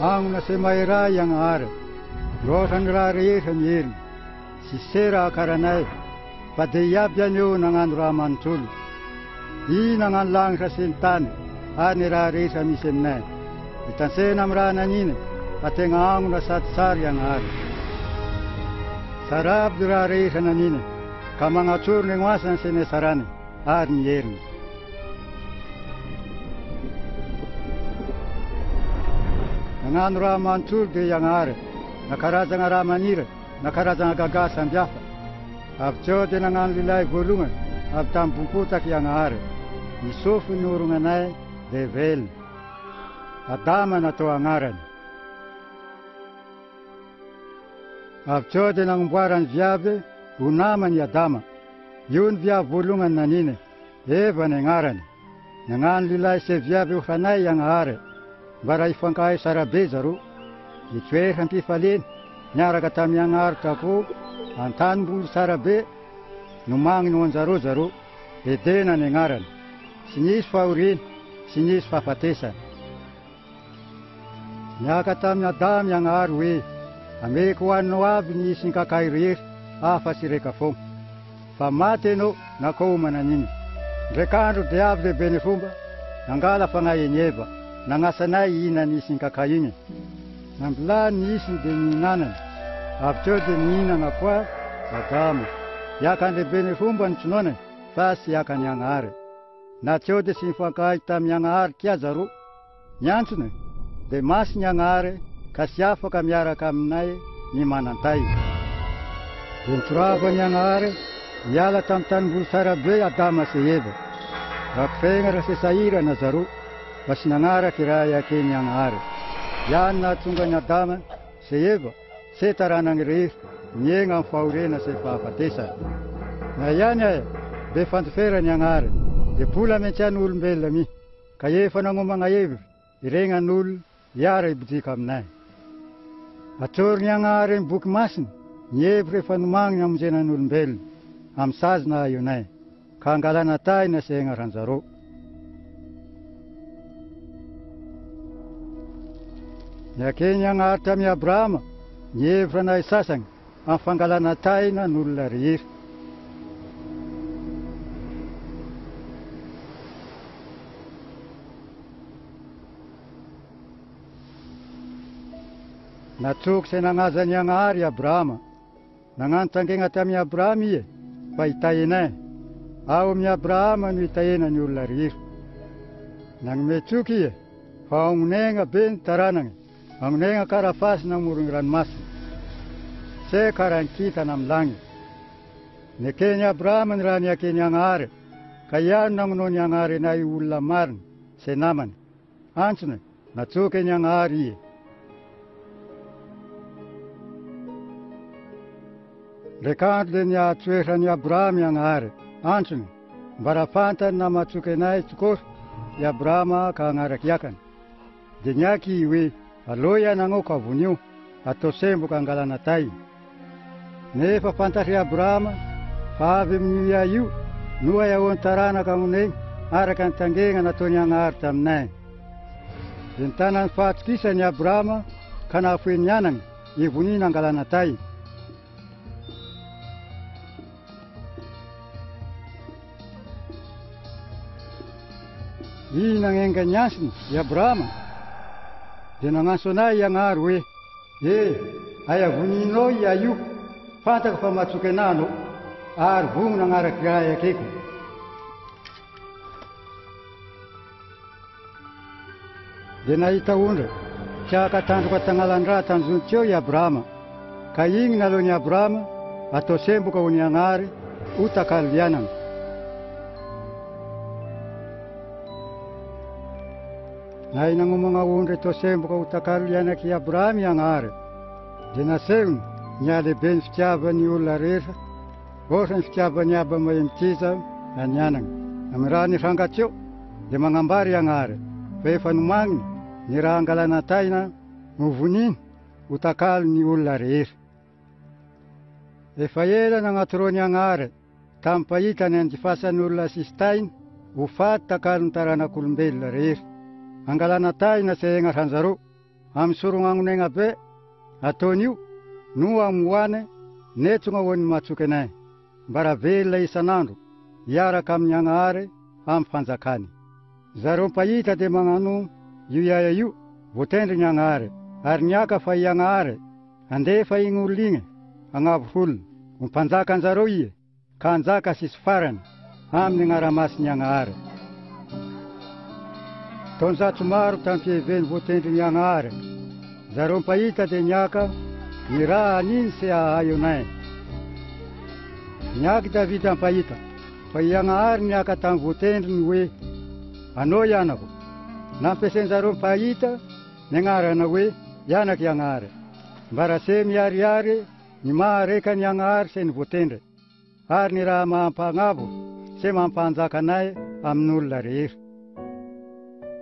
Ang nasemairay ang are, rohan rari hamir, si sera karanay, padiyabyan yun ng anramantul. Di nang lang rasintan, anirari sa misinay. Itansen amrana nine, ating ang nasatsar yang are. Sarap durari sa nanine, kamangatsur ng wasan sinesarani, arnyerin. Ang ramantul de yang are, nakarazang aramanire, nakarazang agagasang biafa. Abjo de nangan lilay gulungan, abtam pumputak yang are, isufu nurunganay de vel. Adama na to ang aran. Abjo de nang buaran viabe, unaman ya dama. Yun via bulungan nanine, eva ng aran. Nangan lilay se viabe uhanay yang are. Baray fangkay sarabezaru, itwe hanti falin, nyaraga tamyang artapo, antan bul sarabe, numang nuan zaru, edena nengaran, sinis faurin, sinis fafatesa. Nyakatam dam yang arwe, ame kuan noab ni singkakairir, afa sirekafong. Pamate no nako mananin. Rekando deab de benefumba, nangala pangay nyeba. Nangasanay ina nisin kakayingi. Nambla nisin de ninanan. Abjo de ninan akwa, agama. Yakan de benefumban tsunone, fas yakan yang are. Nacho de sinfakay tam yang are kya zaru. Nyansune, de mas yang are, kasyafa kamyara kamnay, ni manantay. Dentraba yang are, yala tam tan bulsara be adama seyeba. Rakfengar se saira na zaru. Pas nangara kiraya kenyang are. Yan na tunganya dama, seyeba, setara nang reef, nyengang faurena se papatesa. Na yanya, de fantfera nyang are, de pula menchan ulmbel lami, kayefa nang umangayev, irenga nul, yare butikam nai. Atur nyang are bukmasin, nyebre fanumang nyam jenan ulmbel, amsaz na yunai, kangalana tay na senga ranzaro. Yakenya nga atam ya Brahma, nyevra na isasang, ang fangalanatay na nularir. Natsuk senangazan yang Arya Brahma, nangantangking atam ya Brahmi, paitayin na, awam ya Brahma nuitayin na nularir. Nang metsuki, faungnenga ben taranang, ang nenga karafas ng murungiran mas. Se karangkita ng langit. Ne Kenya Brahman ranya kenyang are. Kaya nang nonyang are na iulamaran. Se naman. Ansune, natsu kenyang ari. Rekande niya tsuera niya Brahma yang are. Ansune, barapantan na matsukenay tsukor. Ya Brahma kangarakyakan. Denyaki iwe. Aloya nango kavunyo ato sembo kangalanatay. Nefa pantasya Brahma, pavim niyayu, nuaya ontarana kamuneng, arakan tangengan ato niyang artam nai. Dintanan fatskisa niya Brahma, kanafuin nyanang, ibunin ang galanatay. Inang engganyasin, ya Brahma. Dinangasonay yang arwe, ayabunino yayu, patak pamatsukenano, arbung ng arakraya keko. Dinaitaunre, siya katanto katangalan ratan zuntyo ya Brahma, kaying nalo niya Brahma, ato sembo ka unyang are, utakalyanang. Nay nang mga unre to sembo ka utakalyan na kaya Brahmi ang are. Dinaseng niya de ben ftiaba ni ularesa, oran ftiaba niya ba mayentiza, anyanang. Amirani rangatyo, de mangambari ang are. Pefanumang niranggalanatay na muvunin utakal ni ularesa. Efayela ng atro niya ang are, tampayitan ng difasan ulasistain, ufat takal tarana kulmbel laresa. Anggalanatay na sengar hanzaro, amin'ny sorogn'agnonegna be ataon'io no amoane netsogna hoan'ny matsoky anay mba raha velona isan'andro hiaraka amin'ny Agnahary amin'ny fanjakany. Zareo mpahita dia magnano io iaia io voatendry ny Agnahary ary niaka fa i Agnahary andefa igny olo igny agnavo olona ho mpanjaka anjareo ie ka anjaka sisy farany amin'ny agnara-masiny Agnahary. Taonjatso maro tampieveny voatendry ny Agnahary zareo mpahita dia niaka ny raha aniny se ahayo anay. Niaky Davida mpahita fa i Agnahary niaka tamin'ny voatendriny hoe anao ianako. Nampiasain'izareo mpahita ny agnarana hoe ianaky Agnahary mba raha se miariary ny mahareka ny Agnahary se ny voatendry ary ny raha mampagnavo se mampanjaka anay amin'olona rehetra.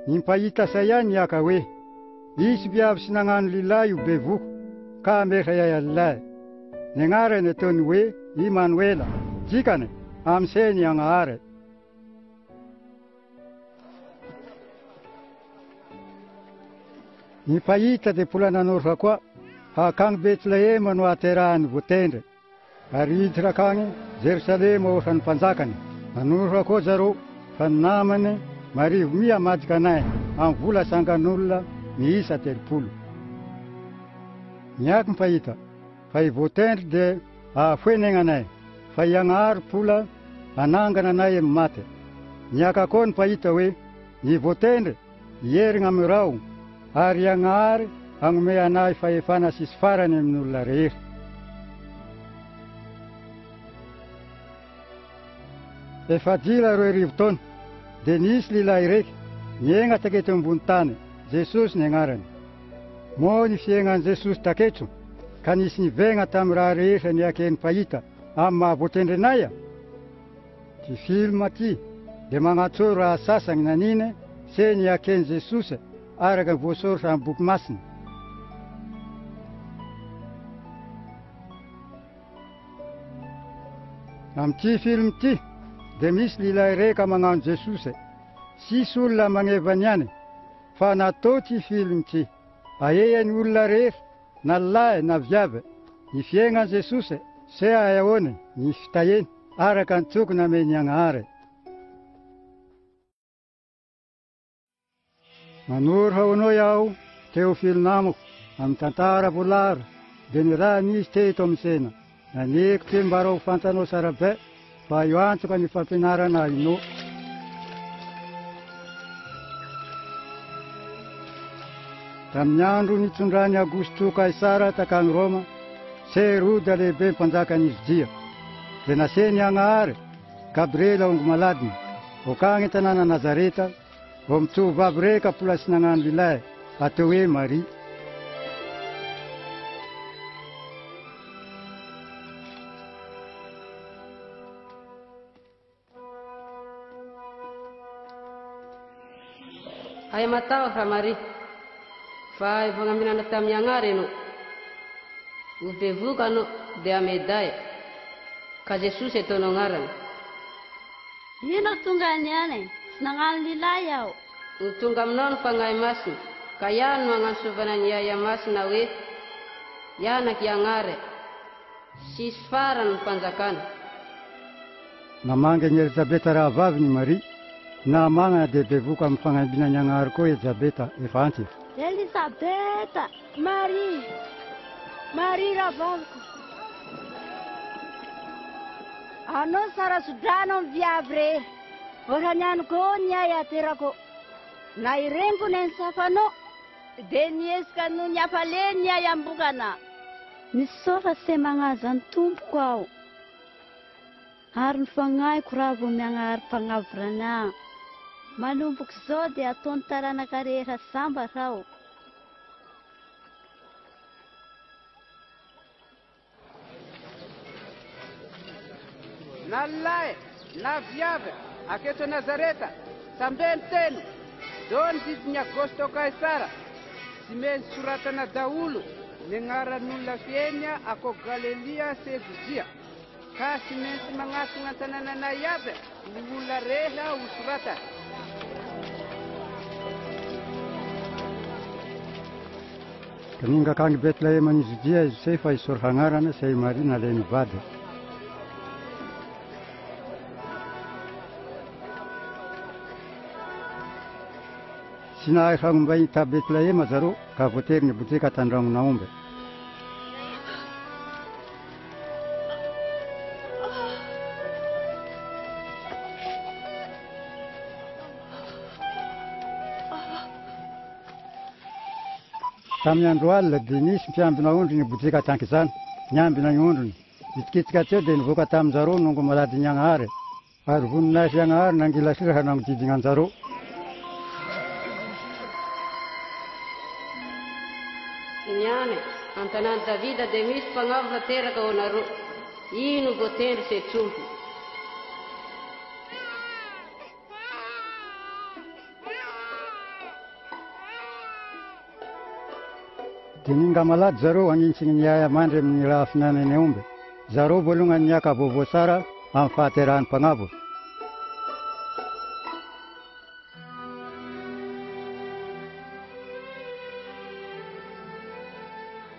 Ny mpahita say ihany niaka hoe isy viavy sy nagnano lilahy io bevoko ka ameha iay lilahy. Ny agnarany ataony hoe Imanoela jikany amin'ny seny Agnahary. Ny mpahita dia mpola nanorfa koa hakagny Betlehema no aterahany voatendry ary hiditra akagny Jerosalema ohatrany mpanjakany. Nanorfa koa zareo fa ny namany marivo mia madika anay amin'ny vola sangan'olona miisa 30. Niaky mpahita fa i voatendry dia ahafoenegna anay fa i Agnahary mpola anangana anay amin'ny maty. Niaka koa ny mpahita hoe ny voatendry hierigna amin'ny rao ary i Agnahary agnome anay fahefana sisy farany amin'olona rehetra. Efa dila 2 taona dia nisy lilahy raiky niaigna taketo ambony tany, Jesosy ny agnarany. Moa ny fiaignan'i Jesosy taketo ka nisy nivaigna tamin'ny raha rehetra niaken'ny mpahita amin'ny mahavoatendry anay. Ty filma ty dia magnatsoro raha sasany naniny se niaken'i Jesosy araka voasoratra amin'ny boky masina. Amin'ity film ty dia misy lilahy reka magnano Jesosy. Sisy olona magnevany ihany fa natao ty film ty ahehany olona rehetra na lahy na viavy ny fiaignan'i Jesosy se ayahoany ny fitaheny araka ny tokony ameny Agnahary. Manorfa hoanao iaho Teofily namako amin'ny tantara voalaro dia ny raha nisy teto amin'ny sena. Naneko ty mba raha ho fantanao sara be fa io antoka ny fampianarana inao. Tamin'ny andro nitsundrany Augusto Kaisara takany Roma se Herode lehibe mpanjakan'ny Judia dia naseny Agnahary Gabriela ongo maladiny hokagny tanàna Nazareta vao mitovavy reka mpola sy nagnano lilahy atao hoe Maria. Ay matao fa Maria fa ivagnaminana tamin'ny Agnahary anao ho bevoka anao dia meday ka Jesosy ataonao agnarany. Ino tonga niany sy nagnano lilahy aho. Ny tonga aminao ny fagnahy masina ka ihany no agnantsovana ny iaia masina hoe ianaky Agnahary sisy farany ny mpanjakana. Namanga ny Elizabeta raha vavy ny Maria na magnana dia bevoka amin'ny fagnambina ny Agnahary koa Elizabeta efa anty. Elizabeta, Maria raha vaviko. Anao sara sodrano amin'ny viavy rehetra. Ohatrany ihany koa ny ay aterako. Na ireniko ny safanao dia niesika no ny apale ny ay ambokana. Nisaotra se magnaza ny tompoko aho. Ary ny fagnaiko raha vao miagnahary mpagnavorana. Manomboka izao dia ataony taranaka rehetra sambatra aho. Na lahy na viavy aketo Nazareta sambeny teno do ny didiny Augusto Kaisara sy meny soratana daolo ny agnaran'olona fiaina ako Galilia se Judea ka sy maintsy magnasina tanànanay aby ny olona rehetra ho sorata. Kaninga kang Betlehem ni Judea Josefa isor hangarana say Marina leni vady. Sinahay hangumbay ta Betlehem zaro ka votery ni bojeka tandragno naomby. Tamin'ny andro alina dia nisy mpiambina ondriny bojeka tanky izany, niambina ny ondriny. Itikitsika teo dia nivoaka tamin'izareo nongo malady ny Agnahary. Ary voninahitra Agnahary nangilasiraha nagnodidina anjareo. Niany an-tanàny Davida dia misy mpagnavo tanteraka ao anareo. Ino voatendry se tsompo. Dia ninga malady zareo hanintsiny ny ay amandry amin'ny raha finanany omby. Zareo voalohany niaka vaovao tsara amin'ny fahaterahan'ny mpagnavo.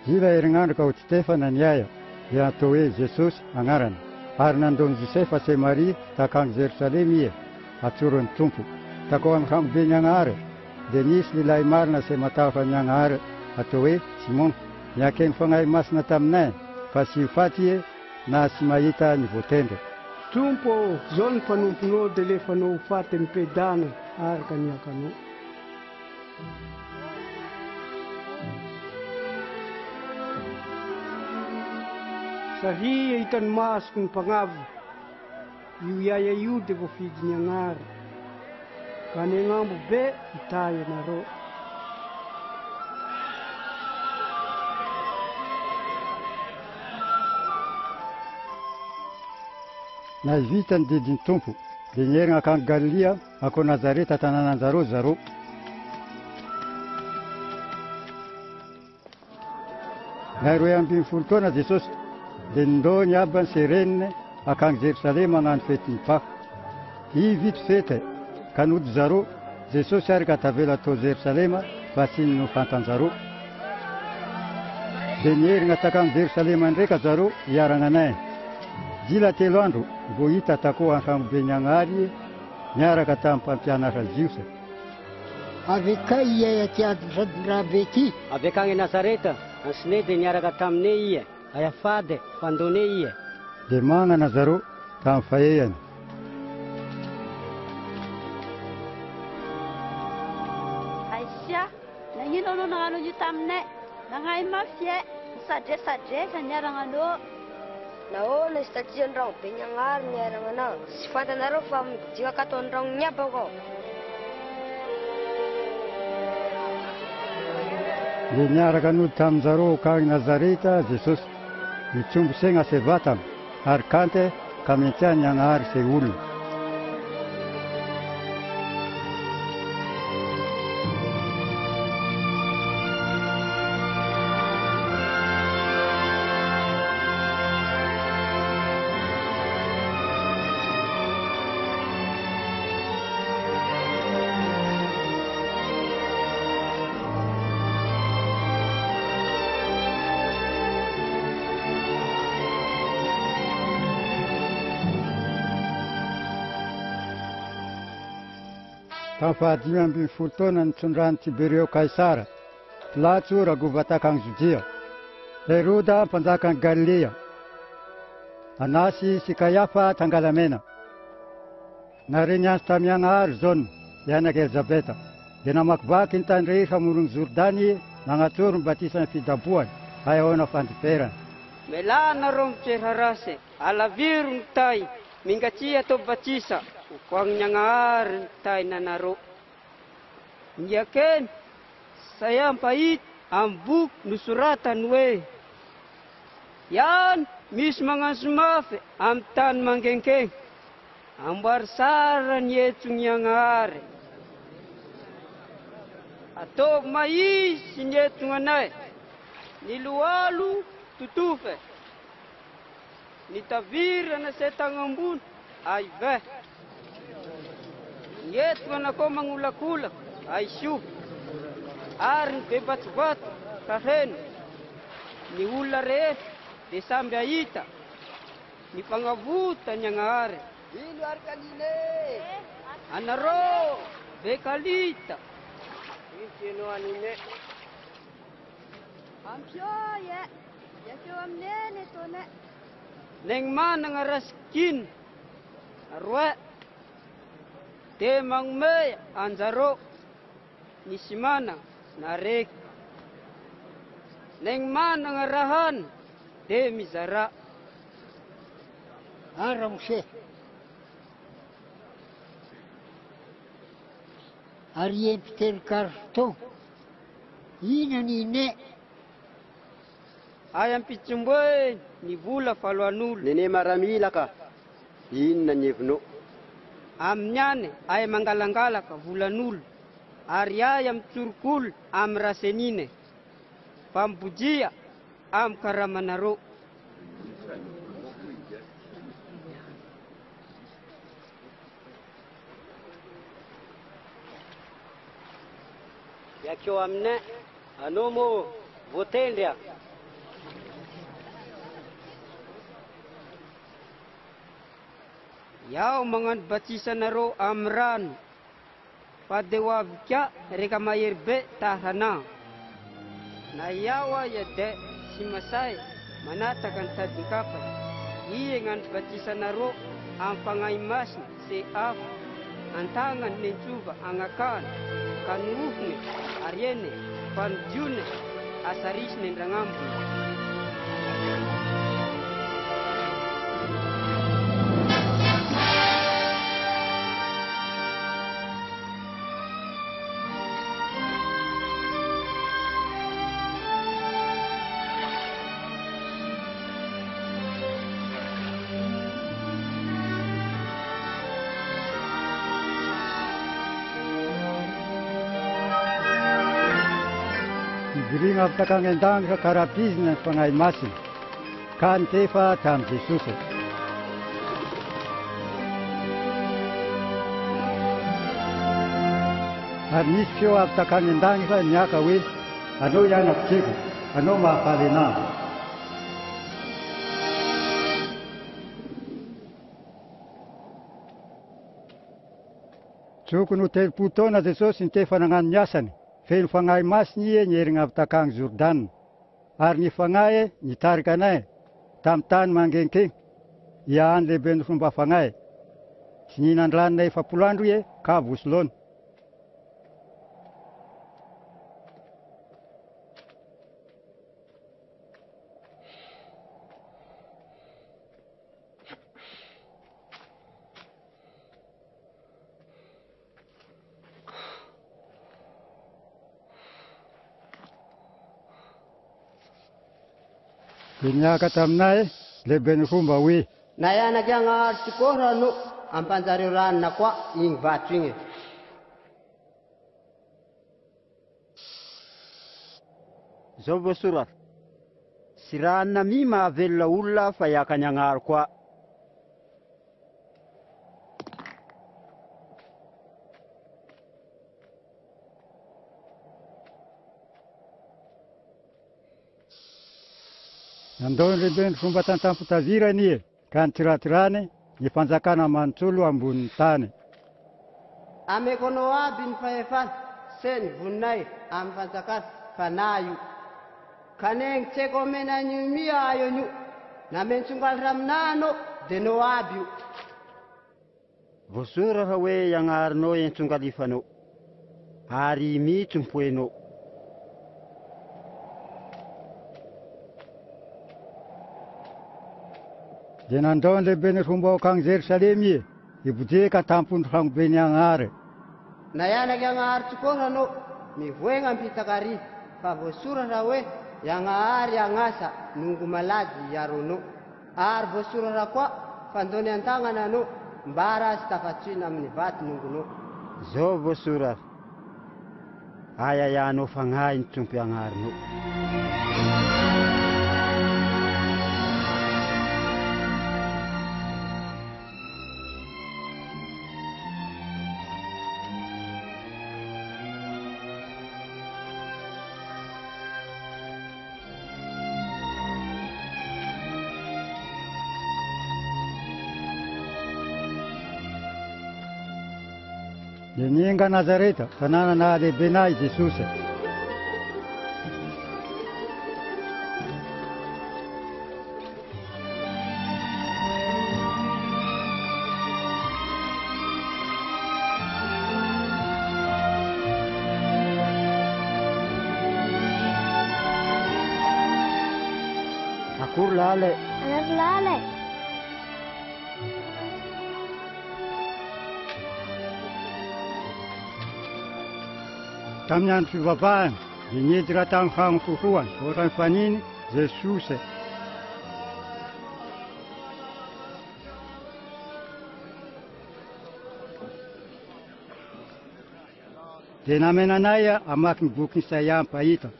Ila herinandro ka ho Stefana ny aya dia atao hoe Jesosy agnarany. Ary nandony Josefa sy Maria takany Jerosalema ie atsoron'ny tompo. Takao amin'ny hangobe ny Agnahary dia nisy lehilahy marina sy matahotra ny Agnahary atao hoe Simon. Niakeny fagnahy masina taminay fa sy faty ie na sy mahita ny voatendry. Tompo, zao ny mpanomponao dia lefanao faty mipedana araka niakanao. Sahia hitany masoko ny mpagnavo, io iaia io dia voafidy ny Agnahary, ka ny agnambo be hitay anareo. Na hivita ny didiny tompo dia nierigna akany Galilea ako Nazareta tanànanjareo zareo. Na 12 taona Jesosy dia nindao ny abany sy reniny akany Jerosalema hagnano fety ny Paka. I vito fety ka nody zareo Jesosy ary ka tavela atao Jerosalema fa tsy ny fantanjareo. Dia nierigna takany Jerosalema ndraika zareo hiaragnanay. Dila 3 andro vao hita takao an-tragnobe ny Agnahary miaraka tamin'ny mpampianatra Jiosy. Avy akay iay aty sady raha be ty. Avy akany Nazareta, ansinay dia niaraka taminay ie, ayafady fandonay ie. Dia magnana zareo tamin'ny fahehany. Aisia, nagnino anao nagnano io taminay? Nagnahy mafy e, nisadresadresa niaragnanao. Nahoana izy taty andragno be ny Agnahary niaragnanao. Sy fantanareo fa mijika atao andragno niabako ao. Dia niaraka nody tamin'izareo akany Nazareta Jesosy. Mitsombo saigna sy vatana ary kante ka mentiany Agnahary sy olona. Tamin'ny fahadimy ambin'ny folo taona nitsondrany Tiberio Kaisara, Pilatso ragova takany Judea, Heroda mpanjakany Galilea, Anasy sy Kaiafa tangalamena. Nareny azy tamin'ny Agnahary Jaune, ianaka Elizabeta, dia namakivaky ny tany rehetra amoron'ny Jordany nagnatsoro ny batisany fidaboany ayahoana fandiperana. Melana reo mitrera rasy, alaviro ny tay, mingatsia atao batisa, hokoagny Agnahary ny tay nanareo. Niakeny, saya mpahita amin'ny boky nosoratany hoe, iany misy magnanso mafy amin'ny tany mangenkeny, amboary sara ny etsony Agnahary. Ataovy mahisy ny etsony anay, ny loalo totofe, ny tavirana sy tagnambony aive, ny etsony anakao magnolakolaka aiso, ary ny be batobato Kahen, ni olona rehetra dia samby ahita ny fagnavuta Nyanahary. Ino ary kanine? Anareo be kalita. Ino anine? Ampioye, yakeo aminene tone. Neng mananga raskin arwe te mangme anjaro nisimana narek neng mananga rahan te mizara Aramse. Ariem ter karto. Ina ni ne. ayam picumboy ni bula faluanul Nene maramila ka. Inona ny hevino? amnyane ay mangalangala ka vulanul ari ay am tsurkul am rasenine pambujia am karamanaro. Yakeo amine, anao mo voatendry. Yaw mangan batsisanaro am rano padewavika reka maherbe tahana na yawa yade si Masay manataka ny tadinkapay iye ngano batsisanaro am fangaimasina se afa antangan nentsova angakana kanuhne ariene panjune asarisne ndrangambu. Giringa patakangendang sa karapizna pangay masin. Kan tefa tam Jesus. Arnisyo patakangendang sa nyakawi. Ano yan akchiku? Ano makalina? Sukunu tel putona Jesus in tefa nangan nyasan. Fen fangay mas niye nyering aptakang Jordan. Arni fangay ni tarkanay. Tamtan mangengking. Yaan leben sumba fangay. Sininan lanay fapulandu ye kabuslon. Pinya katamnay leben kumbawi. Nayana kya nga sikora no ampanjariran na kwa ing vatringe. Zobo surat. Siran na mi mavelona olona fa hiakany agnaro koa. Nandon leben fomba tantampotazirany kan tiratirany ny fanjakana mantsolo ambony tany. Amekono aby ny fahefana se ny voninay amin'ny fanjakana fa na io. Kaneng tseko amenan'io mi ayo an'io. Na mentsongaly raminano de no aby io. Voasora fa hoe agnarinao entsongalifanao. Ary mitsy mpoenao. De nandon leben fomba kang Jerusalem ibujeka tampon trangbe ni agnare. Na ianaky agnahary tsikoa anao mivoegna ampitakary fa voasoratra hoe ianahary agnasa nongo malady iaronao ary voasoratra koa fandony an-tagnana anao mbara sy tafatsina amin'ny vaty nongonao. Zao voasoratra ayayanao fagnahy ny tsompy agnarinao. Ninga Nazareta, tanana de Benai Jesus. Akur lale. Anak lale. Tamyan fivavaan, dinidra tam hang fuhuan, orang fanini, Jesus. Denamenanaya amak bukin sayam paita.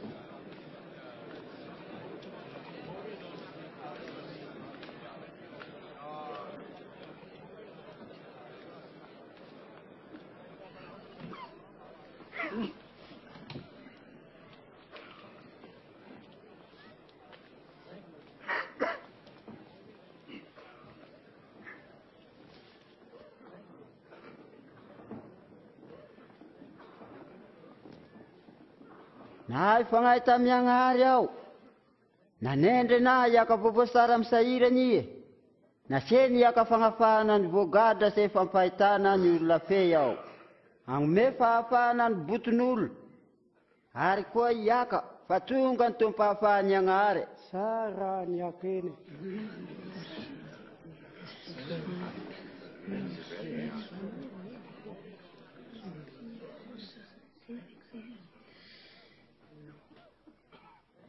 Nahay fangay tamyang araw. Nanendre na yaka pupusaram sa irani. Nasen yaka fangafanan bogada sa pampaitanan yung lafeyaw. Ang may papanan butunul. Hari ko yaka patungan itong papaan niyang ari. Sara niya kini.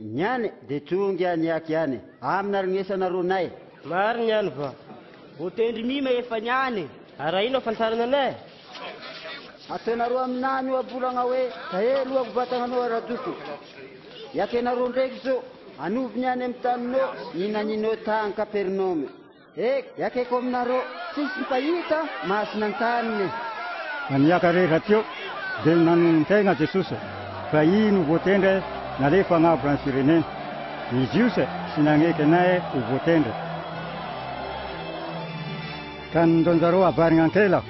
Nyane detungia nyakiane amnar ngesa na runai Mar nyan va. Utendri mi me fanyane. Araino fansarana ne. atena ruam nani wa pulang awe tahelu wa kubatanga wa raduku yake na rondekso anuv nyane mtanno nina nino tanka pernome yake komnaro sisi payita mas nantane Anyaka re ratio del nan tenga Jesus. Fainu botende na lefa nga bransirene. Ni juse sinangeke nae ubotende. Kan donzaro abaringan kela.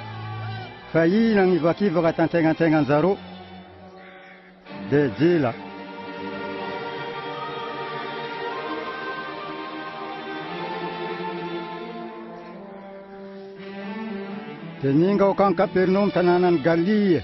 Fainang ibakiva katantengan zaro. De jila. Teninga ukang Kapernaum tananan Galilea.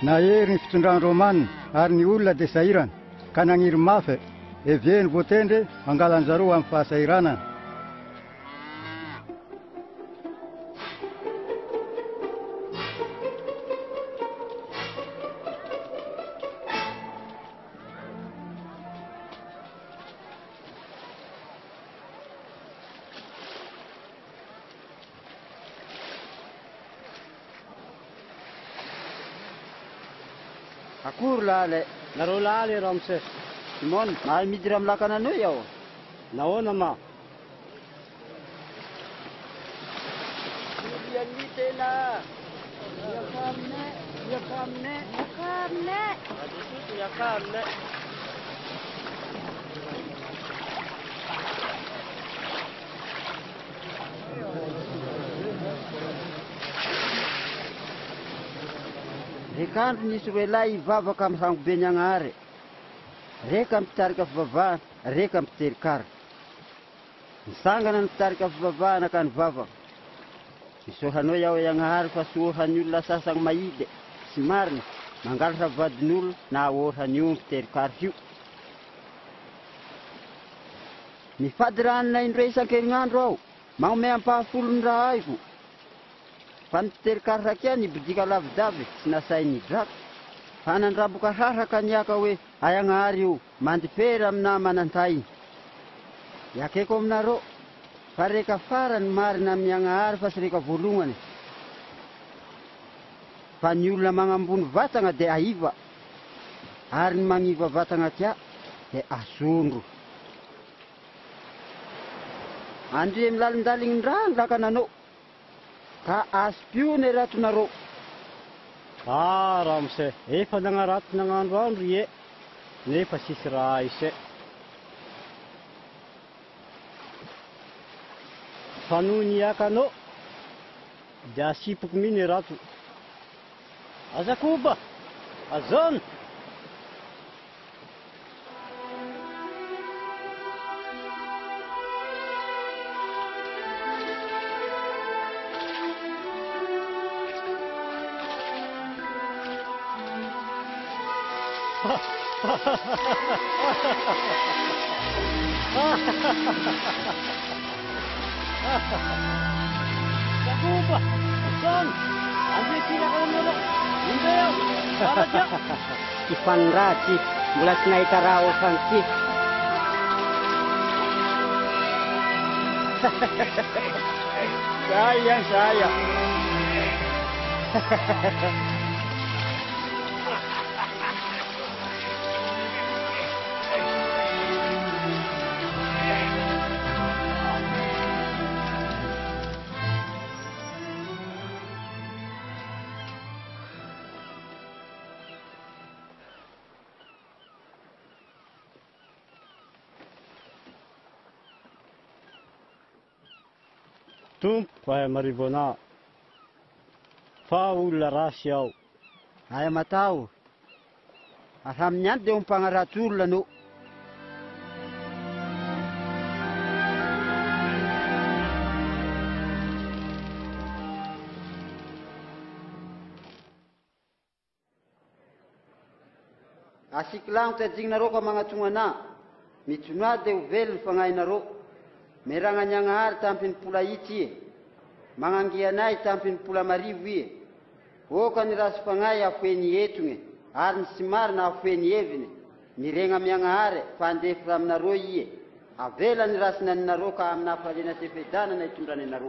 Na erin fitondran Roman ary ny olona de sahirana ka nagniry mafy eveny voatendre angalanjaro amin'ny fahasahiranana. akur lale Naro lale Ramses. Simon mahal midiram lakana no yao Naona ma. Yanitena yakamne Yakamne. Yakamne. Rekanto nisy relay ivavaka amin'ny hango be nyagnare. Reka mitarika fivavahana, reka miterikara. Misangana mitarika fivavahana ka ny vavaka. Misohanao iaho iagnahary fa sohan'ny olona sasany mahide. Sy marina, mangalatra vadin'olona na ohany io miterikara io. Mifady ranona indroe isan-kerinandro aho, magnome ampahafolony raha haiko. Fa miterikara rakia ny bidika lavidavy sy nasainy draka. Fa nandraboka haraka niaka hoe ayagnahary io mandipera amina manantay. Yakeko aminareo fa reka farany marina amin'ny agnahary fa sy reka voalohany. Fa ny olona magnambony vatagna de aiva, ary ny magniva vatagna tia de asondro. Andre milalindaliny ndraha ny lakananao ka aspio-ny ratonareo. Ramses, efa nagnarato nagnandro andro ie. Nefa sisy raha ise. fanuniaka no dia asipoko miny rato azakoba azana Sakuba, son, andi tidak kalau mau, Indeo, apa sih? Ipan Raci, bulas naik tarau sanksi. Sayang. Tumpai maribona, faula rasiau. Ay matao. Asam niyan de pangaratul lano. Asik lang tajing naro ka mga tungana. Mituna de uvel pangay naro. Meranga nyangar tampin pula iti. Mangangianay tampin pula mariwi. O kaniras pangay afweni yetunge. Arn simar na afweni evine. Mirenga miangare pande fram naro iye. Avela niras na naro ka amna palina tefedana na itundrane naro.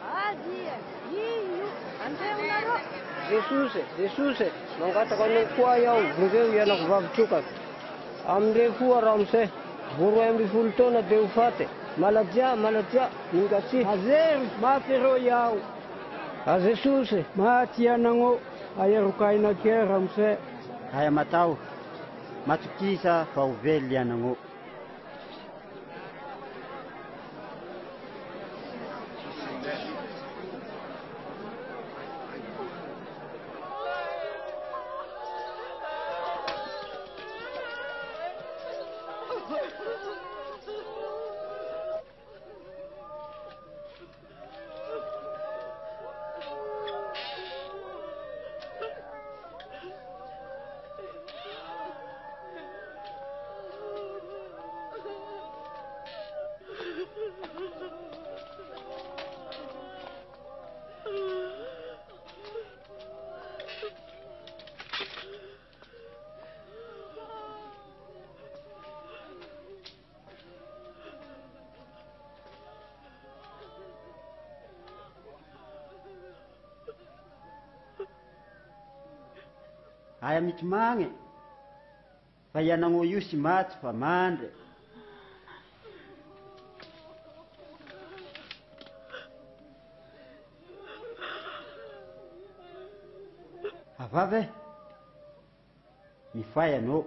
Adia, iu, andeu naro. Jesus, mangkata ko ng kuayaw, bugay yan ako babchukat. Amre fuwa ramse, buru emri fulto na deufate. Maladja, ningasi. Azer, matero yau. A Jesus, Matia nango, ayarukai na keramse. Ay matao. Matukisa pauvelia nango. Ay mitmange. Kaya nanguyu si mat pamandre. Avave. Mi faya no.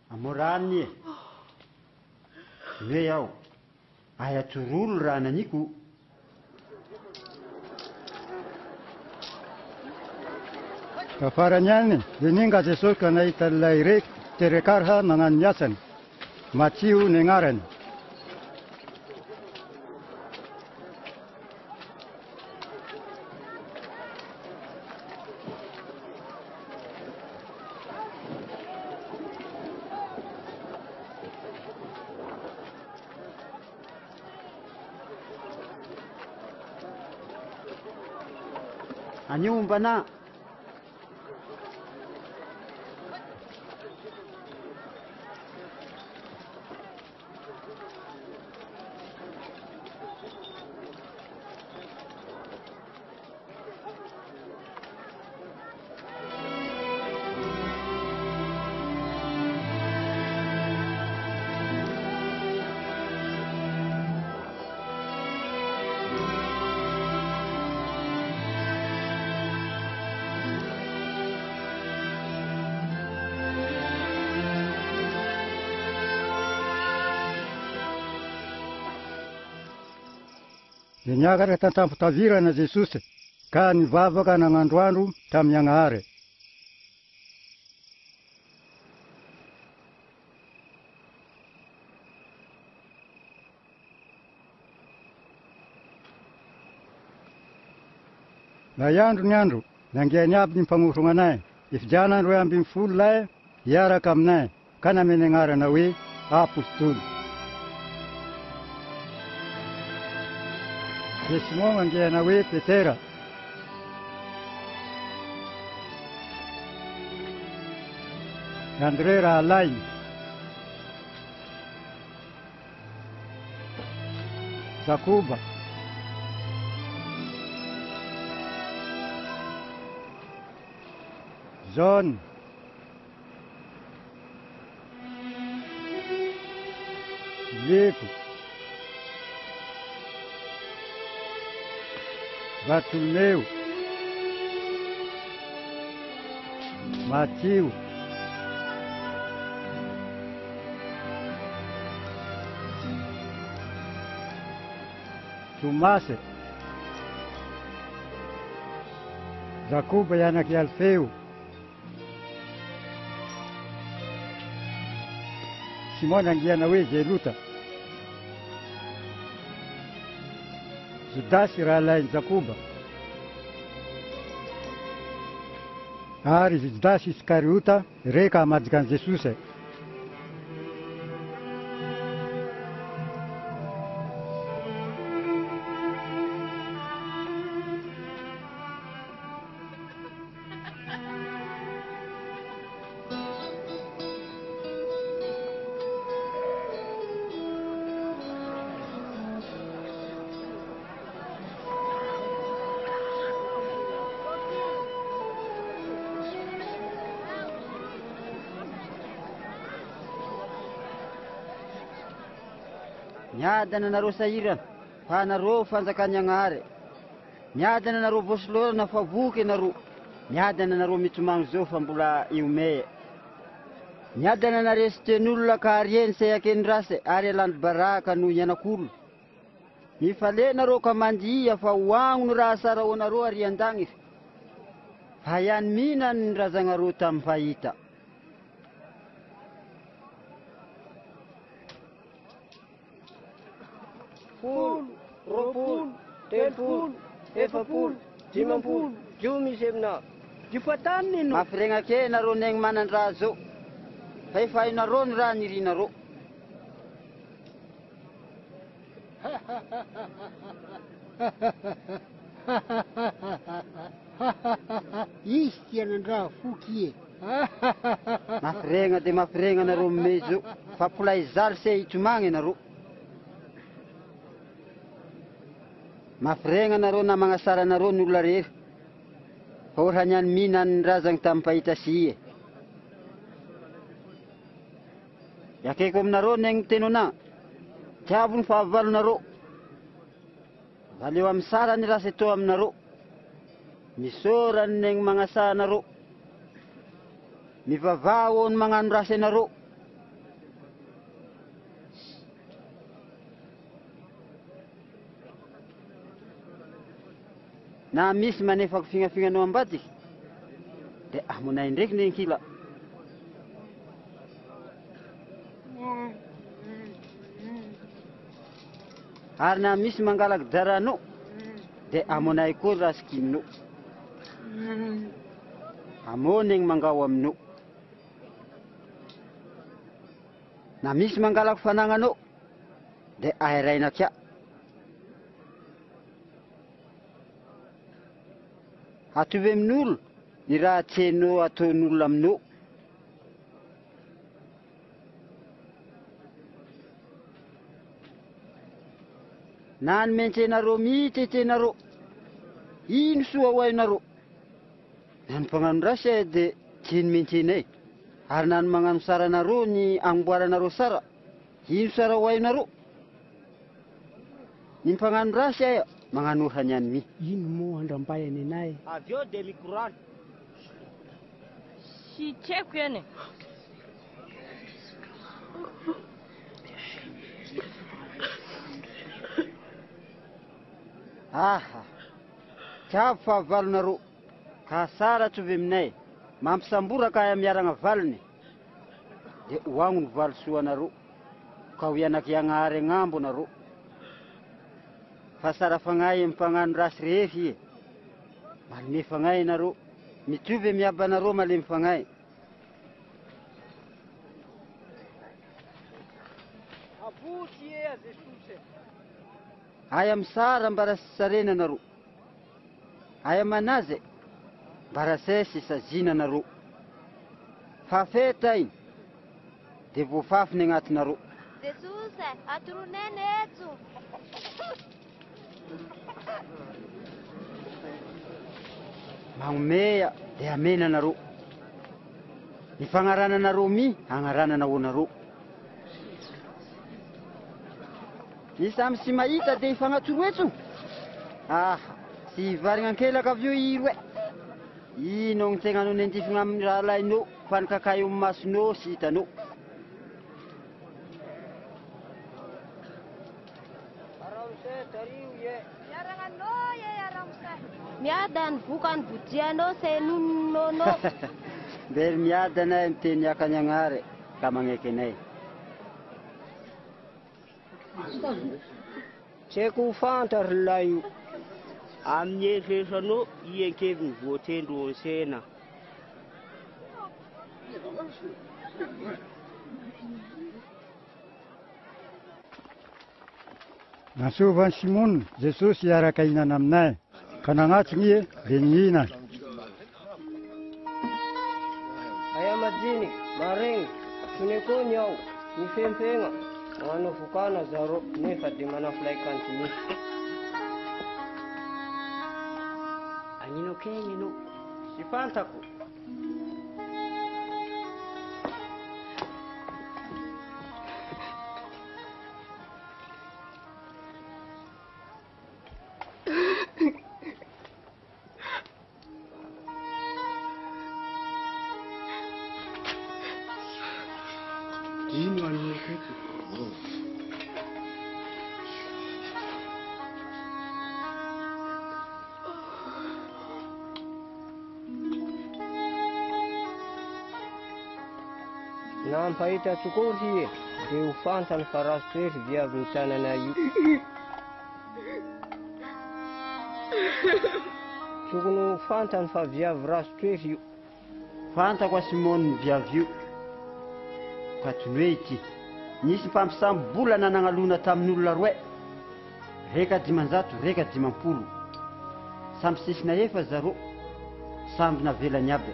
Amorani. Weyau. Aya turul rana niku. Kafaranyalni, dininga Jesus kana italairik terekarha manganyasan. Maciu nengaran. Anyumba na. Dia niakatra tantampitavirana Jesosy ka nivavaka nagnandroandro tamin'ny Agnahary. Na iandro ny andro, nangiany aby ny mpagnorona anay. Ifidianandro 12 lahy hiaraka aminay ka nameny anarana hoe apôstôly. Dia Simon angiana hoe Petera. Andre rahalainy. Jakoba. John. Filipe. Bartolomeu. Matiu. Tomase. Jakoba y anak Alfeu. Simon angiana hoe Zelota. Judasy rahalainy Jakoba. Ary Judasy Iskariota reka hamajiky an Jesosy. Miadana anareo sahirana, fa anareo fanjakany Agnahary. Miadana anareo vosolorana fa voky anareo. Miadana anareo mitomagno zao fa mbola iome. Miadana anareo sy ten'olona ka arieny say akendrasy ary alany baraka noho ianak'olo. Mifale nareo ka mandia fa hoagno ny raha sara ho anareo ary an-dagnira. Fa ihany mina ny razanareo tamin'ny fahita. Folo, roapolo, telopolo, efapolo, dimampolo, 10 misy amina. Difatany no. Mafirena ke nareo negny manan-draha zao. Fa efa hainareo ny raha nirinareo. Isy tianan-draha foky e. Mafirena dia mafirena nareo mimezo. Fa polay zaly se hitomagny nareo. Mafirena nareo na magnasara nareo ny olona rehetra. Fa ohatra niany mina ny razany tamin'ny pahita sy e. Iakeko aminareo negny teno ana. Tiavo ny fahavalonareo. Valeo amin'ny sara ny raha seto aminareo. Misorany negny magnasara nareo. Mivavao ny magnano rasy anareo. Na misy manefako fignafignanao ambadiky, dia amonay ndraiky ny ankila. Ary na misy mangalaky daranao, dia amonay koa raha sikiminao. Amonegny mangao aminao. Na misy mangalaky fanagnanao, dia ahiraina kia. Atovy amin'olo ny raha tianao ataon'olona aminao. Na ny mentsenareo mitetenareo, ino soa ho ainareo. Na ny mpagnano rasy dia tiany mentsenay. Ary na ny magnano sara nareo ny amboaranareo sara, ino sara ho ainareo. Ny mpagnano rasy aho magnano ohatra niany mi. Ino moa andram-bayany anay? Avy eo dia mikorana. Sy tiako eny. aha tiavo fahavalonareo ka saratry ove aminay mampisamboraka ay miaragna valony de ho agno ny valosoanareo ka ho ianaky Agnahary agnambo anareo fa sara fagnay mimpagnano rasy rehefa ie malome fagnay nareo mitovy miaba anareo malemy fagnay abotsy e Jesosy ay am sara mba rasy sarena anareo ay amanazy mba rasesy sazina anareo fafeta iny de voafafiny agnatinareo Jesosy atoronene etso magnomea de amena anareo ny fagnarananareo mi agnaranana honareo ny samy sy mahita de ifagnatoroetso aha sy varignan-kelaka avy eo iroe ino gny tegna anao nendifigna amin'ny raha lainao fa nikakay eo masonao sy hitanao aramse tario ie miaragnanao e aramsa miada ny vokany vodianao se nonononao mbery miada anay miteny akany Agnahary ka magneky anay tsy haiko ho fantary lahy io amin'ny eritreritranao iankeviny voatendro ansena Nasovany Simon Jesosy iaraka ihinana aminay ka nagnatsiny ie de nihina aya majiny maregny tonekony aho mifempegna magnano vokana zaro nefa de manafilay kanty misy agnino kegny anao sy fantako ino anokeko nampahita tsokory ie de ho fantany fa raso toery viavy ny tanana io tokony ho fantany fa viavy raso toery io fantako a Simony ny viavy io ka tony hoe ity nisy mpampisambola nagnalona tamin'olona roe reka 500 reka 50 samby sisina efa zaro samby navelany aby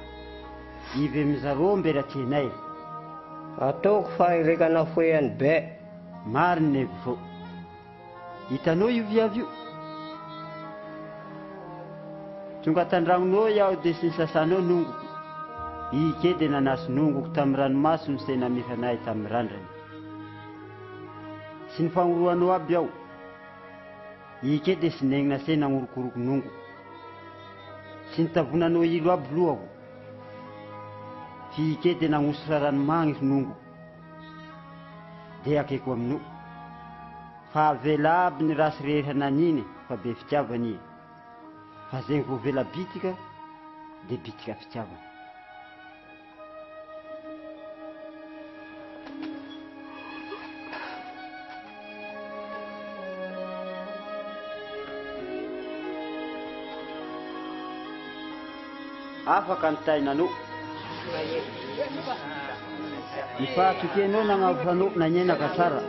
ivy amizaro mbera tianay ataoko fa ireka nafoeany be mariny evo fo hitanao io viavy io tonga tandragnonao iaho de sy nisasanao nongoko ike de nanasy nongoko tamin'ny ranomaso ny sena mifanay tamin'ny randrany sy ny fagnoroanao aby aho ike de sy negnina sena ngorokoroko nongoko sy nitavonanao ilo aby lohako fi ike de nagnosora ranomagny nongoko de akeko aminao fa avela aby ny rasy rehetra naniny fa be fitiavany ie fa zegny voavela bitika de bitika fitiavana afaka nitainanao ny fahatokenao nagnavofanao nanenaka tsara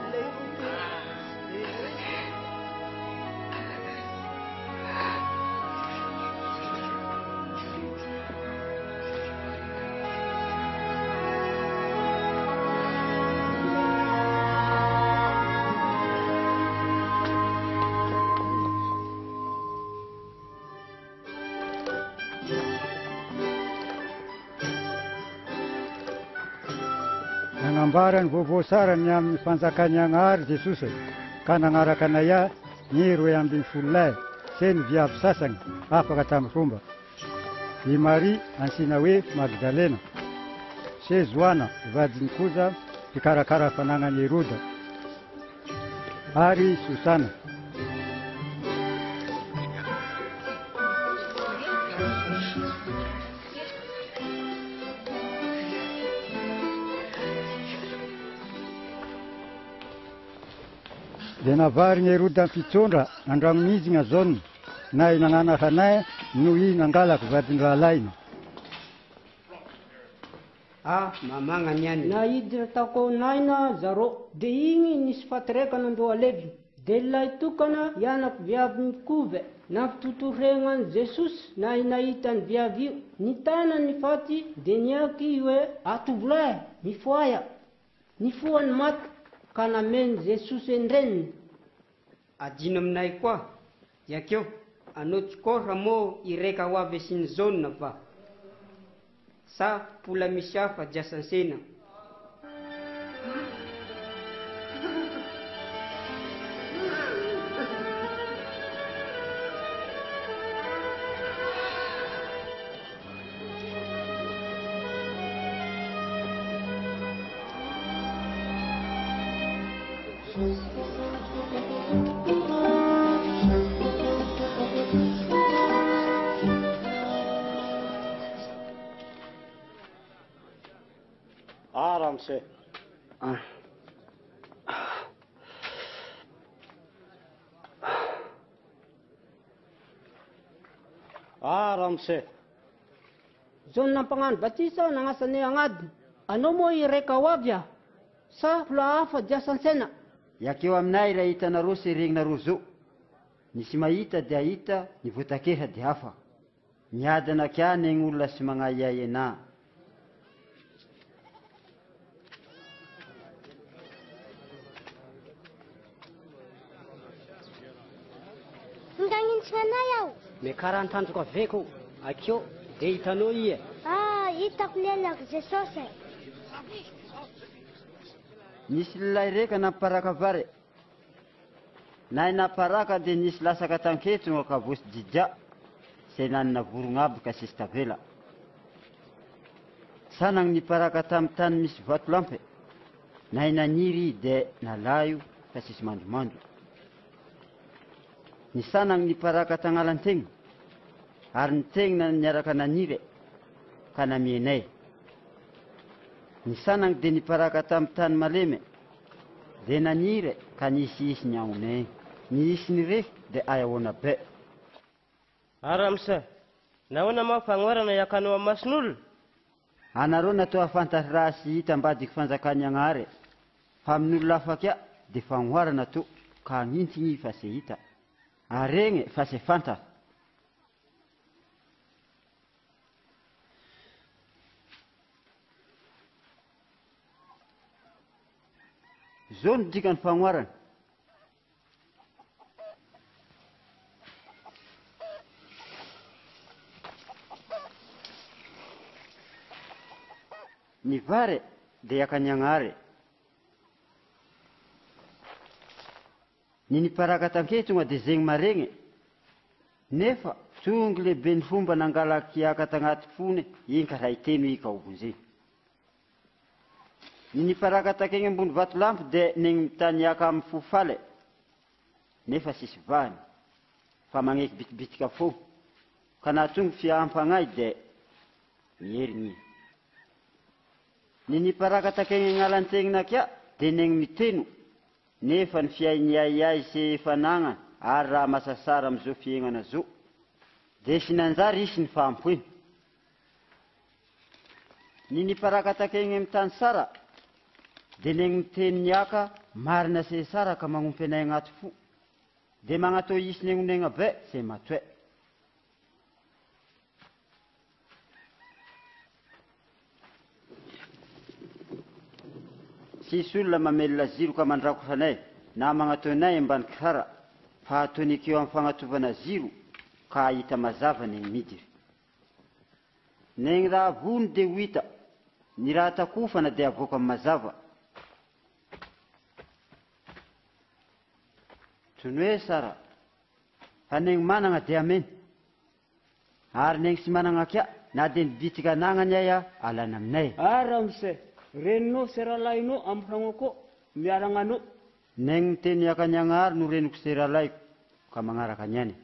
nagnambarany vaovao sara ny amin'ny fanjakany Agnahary Jesosy ka nagnaraka anay ny 12 lay se ny viavy sasany afaka tamin'ny fomba i Maria ansina hoe Magdalena se Joana vadiny koza mpikarakara fanagnany Heroda ary Susana dia navary ny Herody mpitsondra andranomizigna zao na nagnana hanay no i nangalako vadin-rahalaina. Mamagna any. Na iditra tako naina zaro, de igny nisy fatiraikana andro alevi. De ilay tokana ianako viavy mikove, nampitotorena an Jesosy na nahita ny viavy io. Ny tana ny faty de niaky hoe atovolahy mifoaya, nifoany maty ka nameny Jesosy endreniny. Adino aminay koa, yakeo, anao tsikora mo ireka ho avy sy ny zona va. Sa pola misy hafa diasansena. Aramse. Aramse. Zao nampagnano batisa nagnasany agnadiny. Anao moa ireka ho avy a? Sa pola hafa diasansena? Yakeo aminay raha hitanareo sy regninareo zao. Nisy mahita dia hita, ny voatakeha dia hafa. Miadana kia ny olona sy magnahiahy ana. Nganginsanay aho. Mekara tanjoko aveko, akeo, de hitanao ie. Hitako lelako Jesosy. Nisy lilay reka namparaka vary. Na namparaka dia nisy lasaka tanketo no akavosy didja. Say nanana vorogna aby ka sisy tavela. Sanang niparaka tamin'ny tany misy vatolampy. Na naniry dia nalayo ka sisy mandomando. Ny sanang niparaka tagnalan-tegna. Ary ny tegna niaraka naniry ka namienay. Ny sanang dia niparaka tamin'ny tany malemy. Dia naniry ka nisy ny aonay. Nisy ny reky dia ayahoana be. Aramse, nahoana ma fagnoarana iakanao amin'ny mason'olona? Anareo natao afantasy raha sy hita ambadiky fanjakany agnary. Fa amin'olona hafa kia dia fagnoarana to ka agnintiny fa sy hita. Areny fa sy fanta. Zao ny dikany fagnoarana. Ny vary dia yakany agnary. Ny niparaka tanketonga dia zegny maregny. Nefa tonga lehibe ny fomba nangalaky aka tagnaty fony, iny ka raha iteno i ka ovonzay. Ny niparaka takeny ambony vatolampy dia negny mitany aka amin'ny fofaly. Nefa sisy vahany, fa magneky bitibitika fo. Ka nahatonga fiahampagnahy dia mierigny. Ny niparaka takeny agnalan-tegnina kia dia negny miteno. Nefa ny fiainiahiahy sy fanagna ary raha masasara amin'izao fiaignana zao. Dia sy nanjary isy ny fahampoiny. Ny niparaka takeny amin'ny tany sara dia negny miteny niaka marina sy sara ka magnompy anay agnaty fo. Dia magnatao isy ny agnonegna be sy matoe. Sisy olona mamelona ziro ka mandrakotra anay na magnatao anay ambaniky sara, fa ataonykeo amin'ny fagnatovana ziro ka hita mazava negny midiry. Negny raha vony dia ho hita, ny raha takofana dia avoaka amin'ny mazava. Tony hoe sara, fa negny manana dia ameny. Ary negny sy manana kia, na dia nibitika anagnany ahy alana aminay. Aramse, reninao sy rahalahinao amin'ny tragnoko miaragnanao. Negny miteny akany agnary no reniko sy rahalaiko ka magnaraka ny any.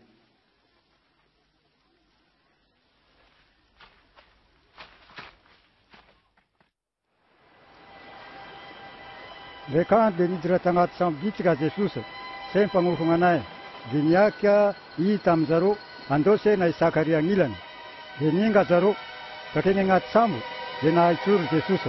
Rehefa dia niditra tagnaty sambo bitika Jesosy, Sen pangufunganay, dinyaka itam zaro, andose na isakari ang ilan. Dininga zaro, kakingat samu, dinaitsur Jesus.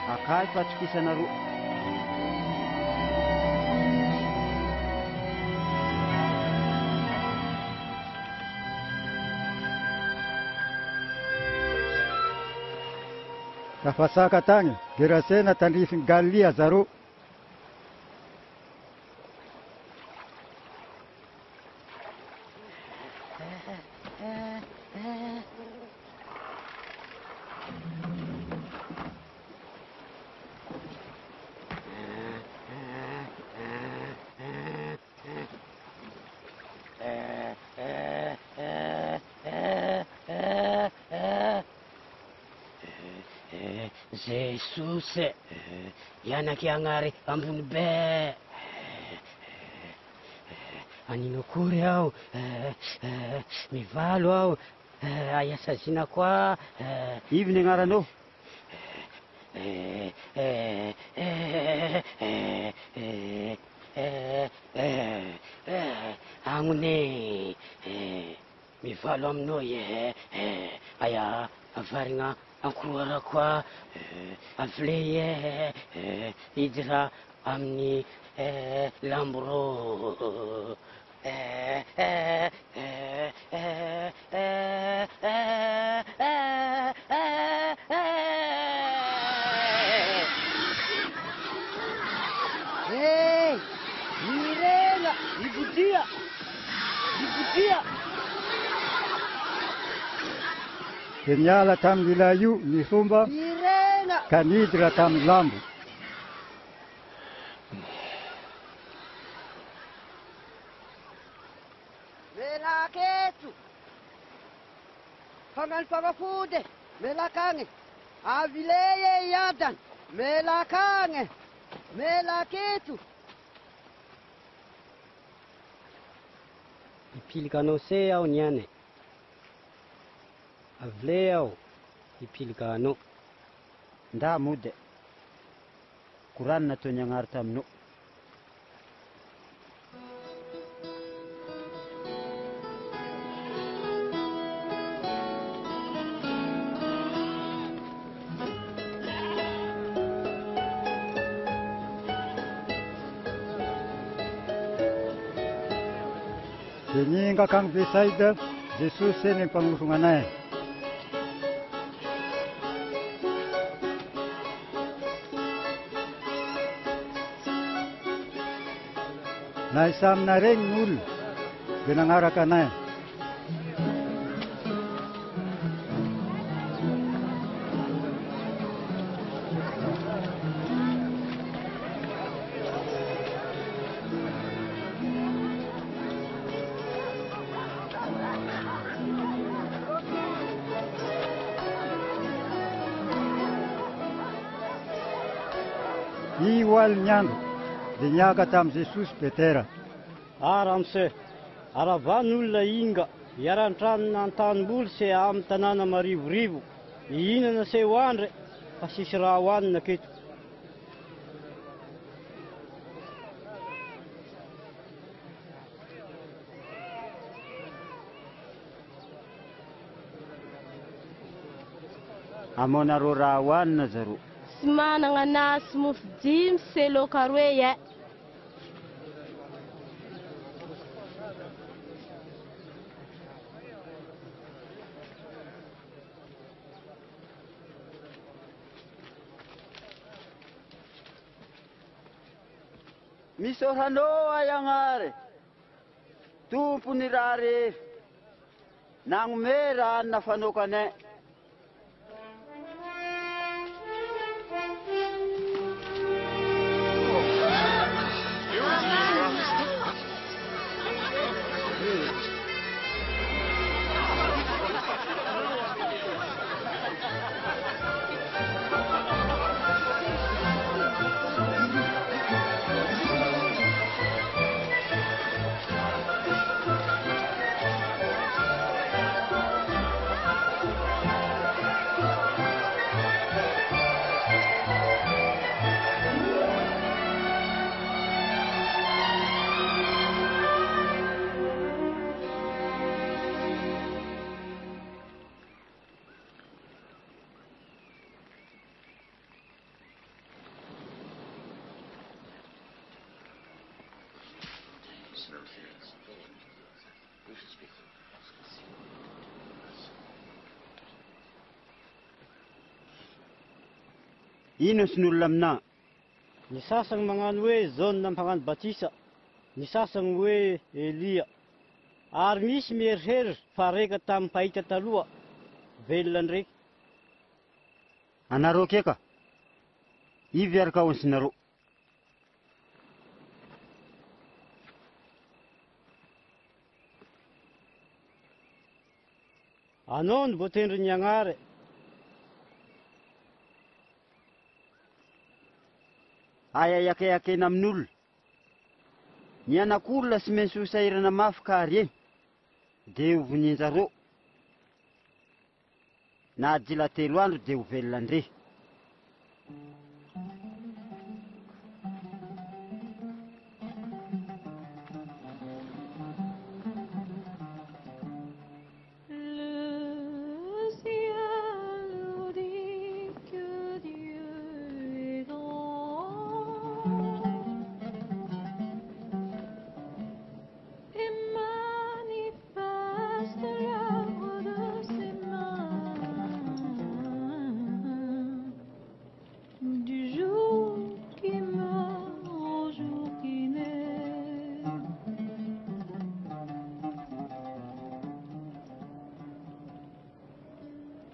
Akai patukisana ro. Kafasaka tangi, gerasena tanrifin Galia zaro. Jesus, yanakiangari ambun be. Aninokuri au, mivalo au, ayasazina kwa. Evening arano. Angune, mivalo amno ye, aya avaringa. Angkuara kwa avleye idra amni lambro Hey, Mirela, ibudia. Kenyala tam wilayu ni sumba, kanidra tam lambu. Melaketu. Pangan pangafude, melakange. Avileye yadan, melakange. Melaketu. Ipilkano se au nyane. Avleo ipilkano Nda mude. Kuran na to nyangartam no. Dininga kang beside, Jesus sen pangufunganay. Naisam na ring nul, binangarakan na. Iwal nyang, dinyaga tam Jesus petera. Aramse, aravanul la inga, Iaran-tranona an-tanimboly se amin'ny tanàna marivorivo. Ihinana se ho andre fa sisy raha hohanina keto. Amonareo raha hohanina zareo. Sy manana na sy mofo dimy se laoka roe e. Misoranao ay agnare, tompony raha rehetra, nagnome raha nafanokane. Ino sy n'olona amina? Ny sasany magnano hoe Jaune magnano Batisa, ny sasany hoe Elia. Ary misy mieritreritra fa reka tamin'ny pahita taloha, velona ndraiky. Anareo keka, ivy araka onsinareo. Anao no voatendry ny agnare. Ay akena amin'olona. Ny anak'olona sy maintsy ho sahirana mafy ka reny, de ho voninjareo. Na dila 3 andro de ho velona andre.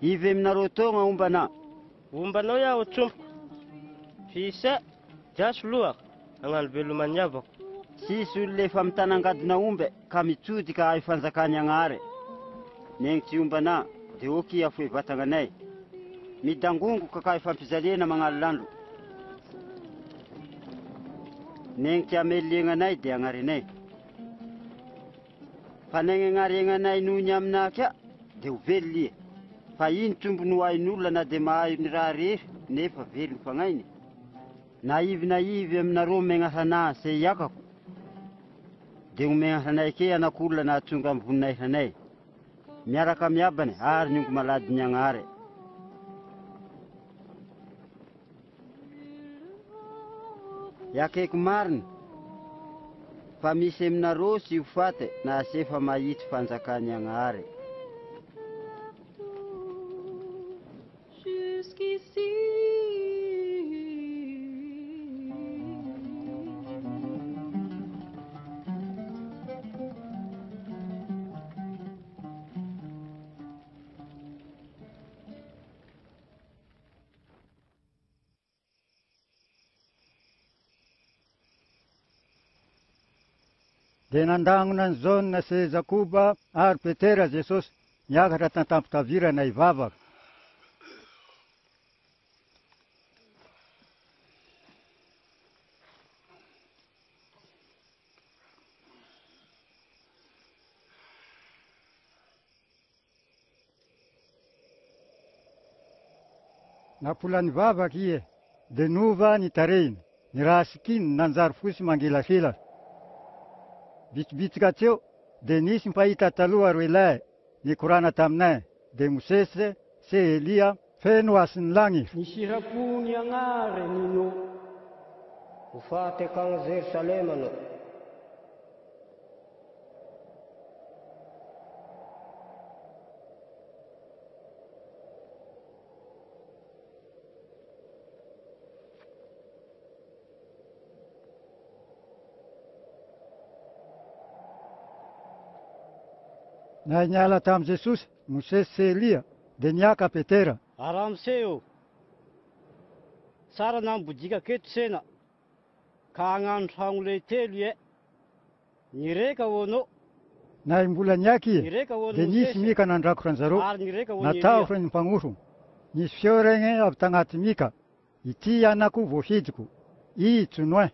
Ivy aminareo tao ombana. Ombanao iaho trompo. Fisa, jasy loha, agnano velomany avako. Sisy olona efa mitanangadina ombe ka mitsody ka ifanjakany agnare. Neng tsy ombana, de oki afoe vatanganay. Midangongo ka ifampizaliana magnalolando. Neng tsy amelienganay de agnarenay. Fa neng agnarenganay noho ny amina kya, de ho vely. Fa iny tombony ho ain'olona na de mahay ny raha rehetra nefa velo fagnainy. Naivy aminareo megnasana se iakako. De ho megnasanay ke anak'olona na tonga amin'ny voninay sanay. Miaraka miabany ary nyongo malady ny agnare. Yakeko marina. Fa misy aminareo sy ho faty na sefa mahity fanjakany agnare. De nandangona ny Jaune sy Jakoba ary Petera Jesosy niakatra tantampitavirana ivavaka. Napolany vavaky ie, de nova ny tarehiny, ny raha sikiny nanjary fosy mangilafilatra. Bitsibitsika teo, de nisy mpahita taloha ro ilay, nikorana taminay, de Mosese, se Elia, feno asin'ny langy. Ny sirapony agnare nino, ho fatekagny Jerusalema anao. Na niala tamin'i Jesosy, Mosesy sy Elia, de niaka Petera. Aramseo, tsara nambodika keto sena, ka agnano tragno lehibe ie, nireka ho anao. Na mbola niaky ie, de nisy mika nandrakotra anjareo, natahotra ny mpagnofo. Nisy feo regny avy tagnaty mika, ity anako voafidiko, i tsonoin.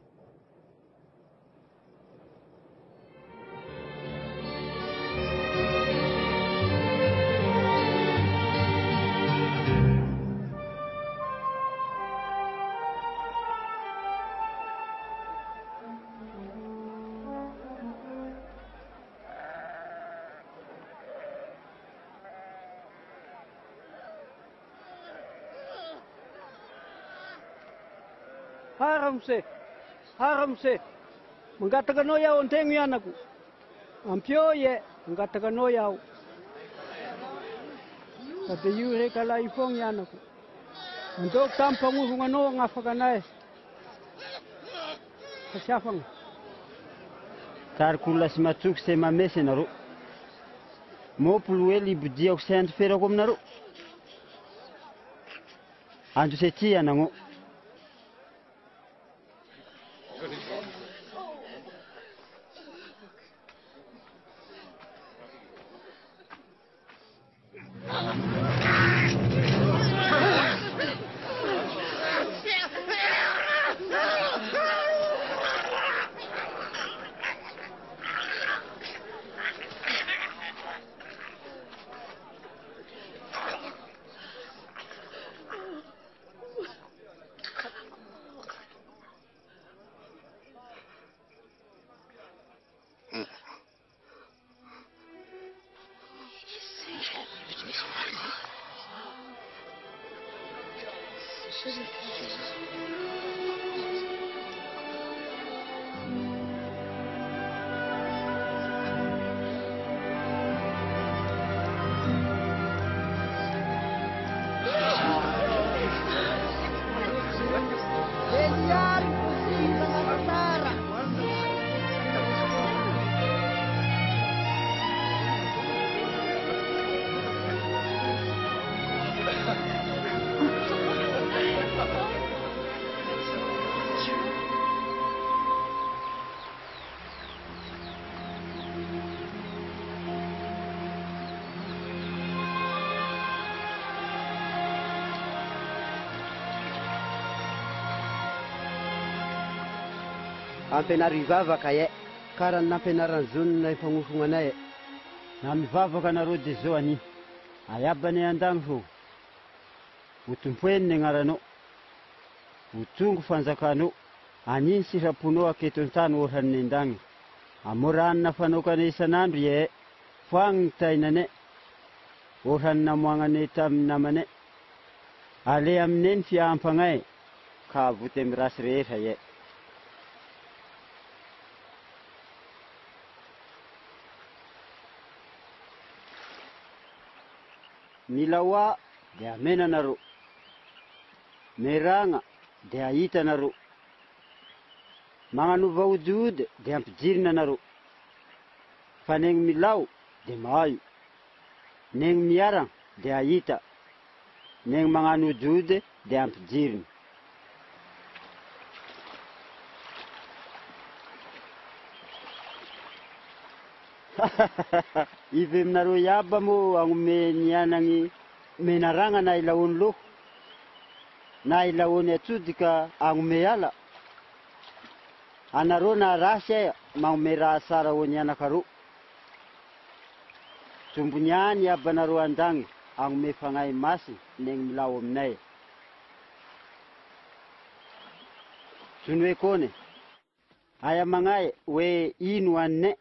Haramse, mangataka anao iaho antegno ianako. Ampio ie, mangataka anao iaho. Fa de io reka lahy foagna ianako. Andoko tamin'ny mpagnofogna anao agnafaka anay. Fasiafagna. Tariko olona sy matsoky se mamesy anareo. Mopolo hoe libodiako sy andro ferako aminareo. Andro se ty anagno. Ampenary mivavaka ie, karaha nampenarany zonina ifagnofogna anay e. Na mivavaka anareo de zao ani, ayabany andagny fo. Ho tompoeny ny agnaranao, ho tongo fanjakanao, aniny siraponao aketo an-tany ohatrany andagny. Amoranina fanaokana isan'andro ie, foagny ny tainane, ohatrany namoagnane tamin'ny namane. Ale aminay ny fiahampagnay, ka voty amin'ny rasy rehetra ie. Mila hoa de amena anareo, meragna de ahita anareo, magnanova odiody de ampijirina anareo, fa negny milao de mahayo, negny miaragna de ahita, negny magnano odiody de ampijirina. Ivy aminareo iaba mo agnome ny anagny menaragna na ilaony loho, na ilaony atsody ka agnome ala. Anareo na rasy aia magnome raha tsara ho ny anakareo. Tombony any iabanareo andagny agnome fagnahy masy negny milao aminay. Sunwe kone. Aya mangae we inu anne.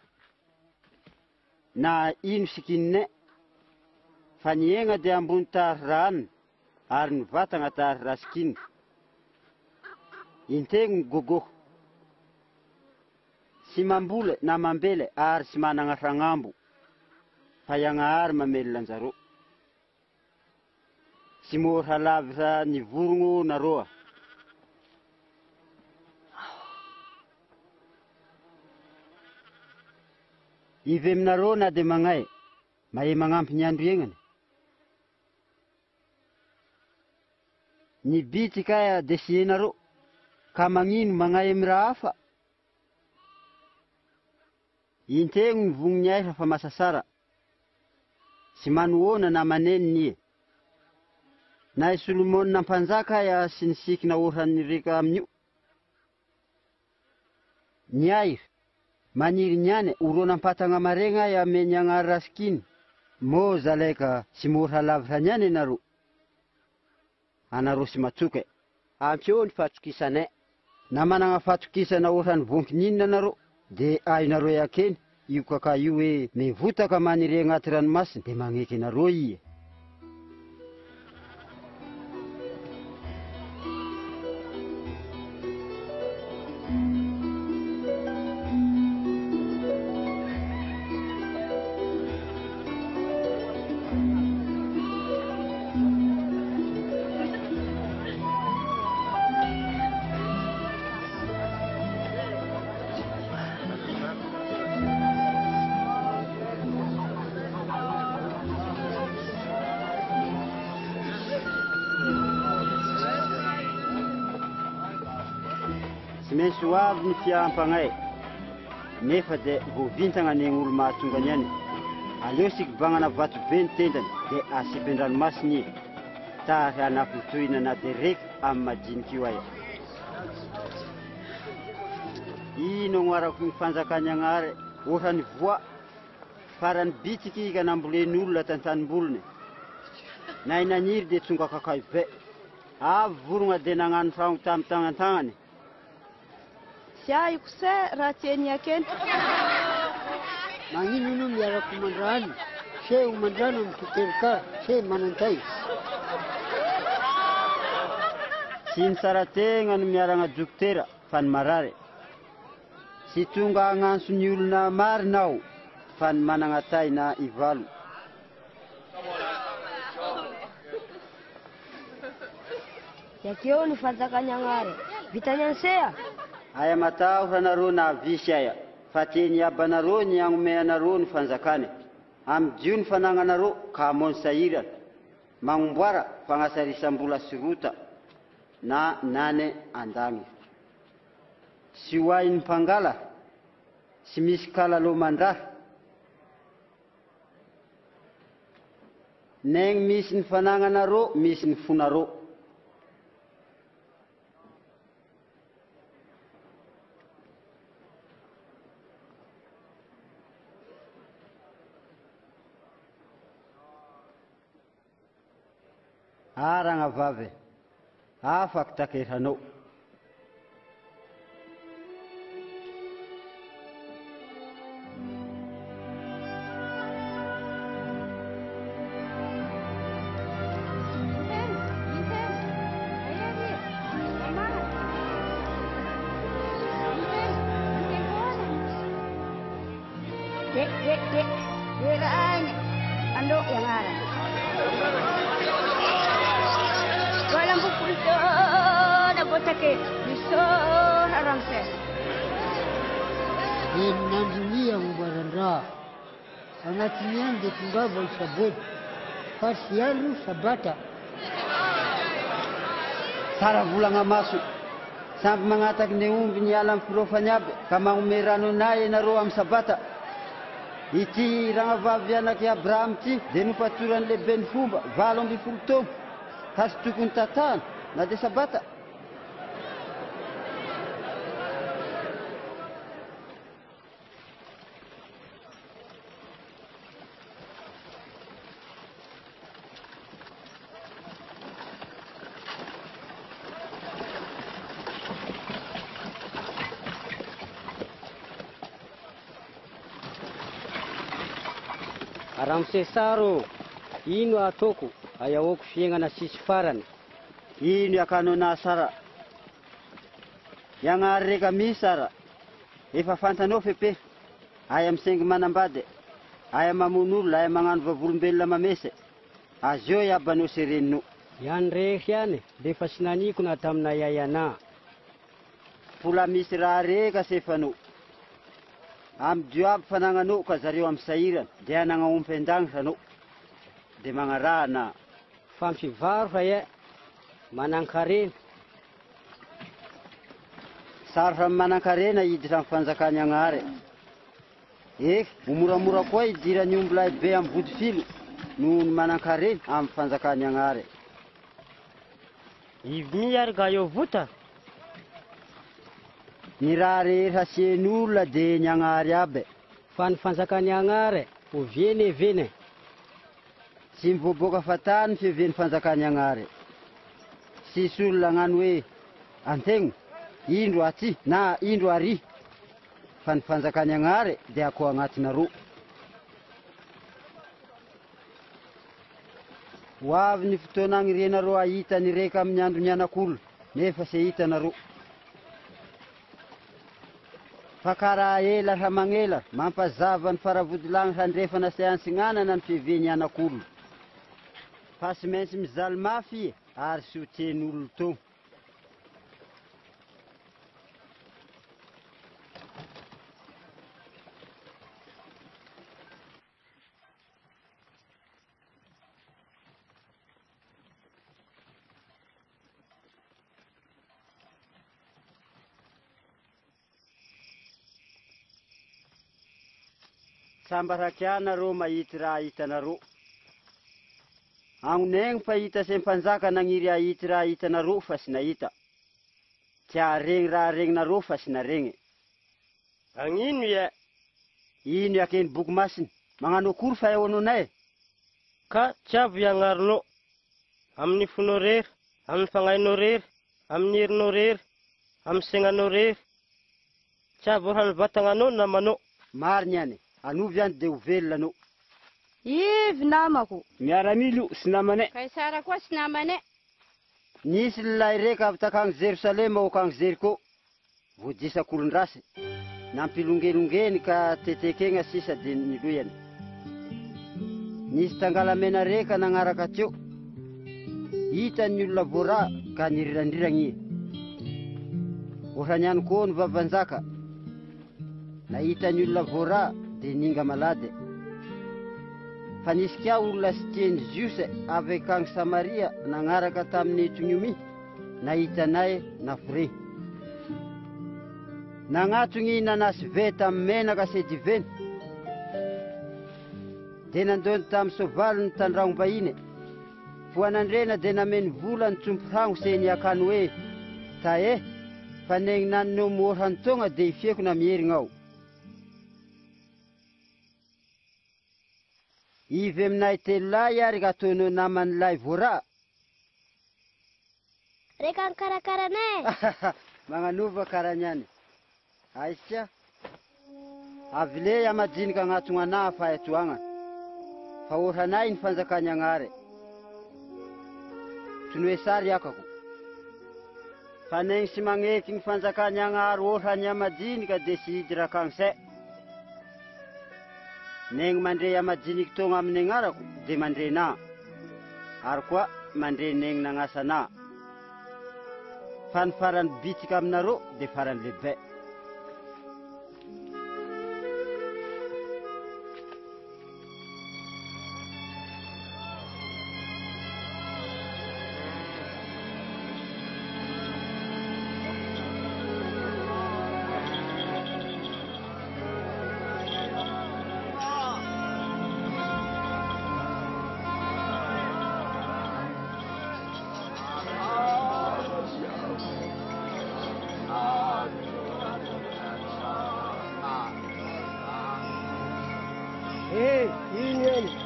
Na inu sikinne. Fanyenga de ambun taran. Arn vatanga tar raskin. Inteng gogo. Si mambule na mambele ar si mananga rangambu. Payanga ar mamel lanzaro. Si mor halavra ni vurungu na roa. Ivem na roa na de mangai. Mai mangampi nyandu yengan. Ni biti kaya desiena ro. Kamangin mangai mirafa. Inteng vungnyai fa masasara. Si manuona na manen nie. Na isulumon na panzaka ya sinsik na uran nirika amnyu. Nyair. Manir nyane urona patanga marenga ya menyanga raskin. Mo zaleka simurha lavra nyane naru. Anaru simatsuke. Ampion fatukisane. Namananga fatukisa na uran vunknina naru. De ay naru yaken. Yu kaka yuwe me vuta kamani rengatran mas de mangeke naru iye. Suave ni fiampangai. Nefa de vovintanga ni ngulu matunga nyani. Aliosik bangana vatu ben tendan de asipendran masni. Ta na putuina na derek amma jinkiwaya. Ino ngwara kumfanza kanyangare uran voa paran bitiki kana mbule nulla tantan bulne. Na inanyir de tsunga kakaive. Avurunga de nangan frang tam tangani. Siya yukse ratien yaken. Manginunum yara kumandrani. She umandranum tukerka. She manantai. Sin saratenga numiaranga juktera fan marare. Situnga ngan sunyul na mar nau fan manangatai na ivalu. Yakio ni fadaka nyangare. Vitanya sea. Aya matao ranaro na visaya. Fatini abanaro ni ang meanaro ni fanzakane. Am jun fananganaro kamon sairan. Mangumbara pangasari sambula suruta. Na nane andangi. Siwain pangala. Simiskala lo mandar. Neng misin fananganaro misin funaro. Arang avave. Afak takirano. Dek. Diraan. Ando yang arang. Walang pupulto na botake. Biso harang se. Nandunia mubaranda. Anatian de tungabo sabot. Pasialu sabata. Tara vulanga masuk. Sampai mengatakan neumbi ni alam profanyab. Kamang merano nae na roam sabata. Iti rangavaviana ki Abraham ti denu paturan le ben fumba valon bi fultom kas tukun tatan na de sabata. Aramsesaro, ino ataoko ayahoako fiainana sisy farany. Ino iakanao nasara? Iagnary reka misy ara. Efa fantanao fepe. Aya misengy manambady. Aya mamon'olona, aya magnano vavolombelona mamese. Azy eo iabanao sereninao. Iany rehetra ihany, de efa sy naniko na tamina iaiana. Mpola misy raha reka sefanao. Amy dioaby fanagnanao ka zareo amy sahirana, de anagnaompy an-dagnitra anao. De magnarahana. Fa mpivarotra ie, manan-karena. Sarotra manan-karena iditra amy fanjakany agnary. Ho moramora koa idirany omby lahy be amy vodifilo noho ny manan-karena amy fanjakany agnary. Ivy ary ga eo vota? Ny raha rehetra asien'olona de ny agnary aby. Fa ny fanjakany agnary, ho vene. Tsy mivoaboaka fatany fiveny fanjakany agnary. Sisy olona gnano hoe antegno, indro aty na indro ary. Fa ny fanjakany agnary de ako agnatina roa. Ho avy ny fotoana agny renareo ahita ny reka amin'ny andro ny anak'olo, nefa se hitanareo. Fa karaha ela ra magnela, mampazava ny faravodilanitra andrefana seansy gn'anana ny fiveny anak'olo. Fa sy maintsy mizaly mafy ary sy ho tien'olo to. Sambarakianareo mahity raha hitanareo. Agnonegny fa hita se mpanjaka nagniry ahity raha hitanareo fa sy nahita. Tia regny raha regninareo fa sy naregny. Agnino ie? Ino iakeny boky masiny? Magnano akory fa eo anonay? Ka tsy avy iagnarinao. Amin'ny fonao rery, amin'ny fagnainao rery, amin'ny herinao rery, amin'ny segnanao rery. Tsy avy ohany vatagnanao namanao. Mariny any. Anovy any de ho velona anao. Ivy namako. Miaramilo sy namane. Kaisara koa sy namane. Nisy lilay reka avy takagny Jerusalema ho kagny Jeriko. Voadisakolondrasy. Nampilongelongeny ka tetekegna sisa de niloyany. Nisy tangalamena reka nagnaraka teo. Hitany olona voara ka nirirandriragny. Ohatrany any koa ny vavanjaka. Nahitany olona voara de ninga malady. Fa nisy kia olona sy tieny Ziose avy akagny Samaria nagnaraka tamin'ny etognomi, nahitanay nafore. Nagnatony nanasy ve tamin'ny menaka se diveny. De nandony tamin'ny sovaliny tandragno-bahiny. Foanandrena de nameny vola ny tsomporagno se niakany hoe tae, fa negny naninao mohorany tonga de ifieko na mierigna ao. Ivy aminay telo lahy ary ka ataonao namany lahy voara. Reka karakaraanay. Magnanova karaniany. Aisy avy le amadinika agnatony anahy fa etoagna. Fa ohatranay ny fanjakany agnary. Tony hoe sary akako. Fa negny sy magneky ny fanjakany agnary ohatrany amadinika de sy hidiraka agny se. Negny mandre amadinika togna amin'ny agnarako de mandre na. Ary koa mandre negny nagnasa na. Fa ny farany bitika aminareo de farany lehibe.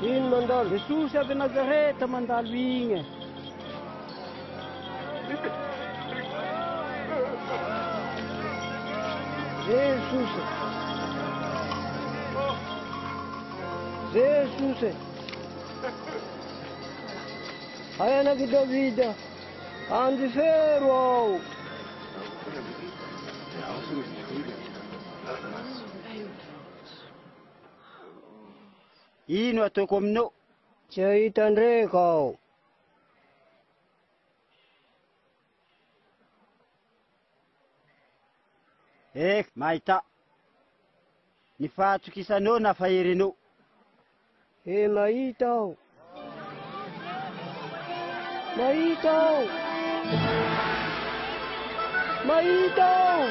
Ino mandalo? Jesosy avy Nazareta mandalo igny. Jesosy. Jesus. Ai anak Davida. Andi ferro. Ino ataoko aminao? Tsy ahita ndraika aho. Mahita. Ny fahatokisanao na faherenao. Mahita aho. Mahita aho. Mahita aho.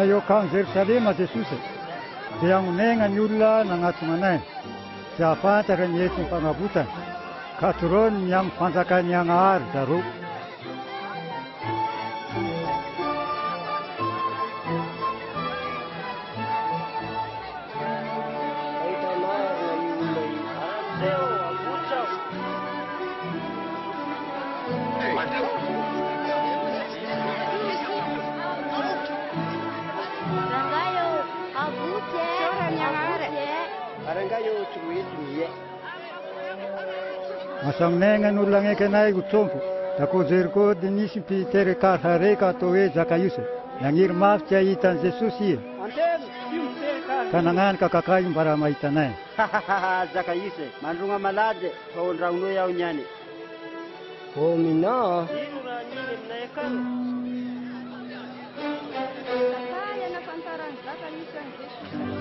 Io kan Jerusalema Jesus dia agnonegna ny olona nagnatona anay tsy ahafantatra ny entiny fanavotana ka torony ny amin'ny fanjakany Agnahary zareo. Masagnegna ny olona agneky anay ho tsompo da ko Jeriko dia nisy mpiterekara reka atao hoe Zakaiosy nagniry mafy tsy ahitan'i Jesosy ie ka nagnanaka kakay mba raha mahita anay. Zakaiosy mandrogna malady fa ondragnonao iaho niany. Mina ino raha niny aminay akany? Kaya nafantarany Zakaiosy an Jesosy.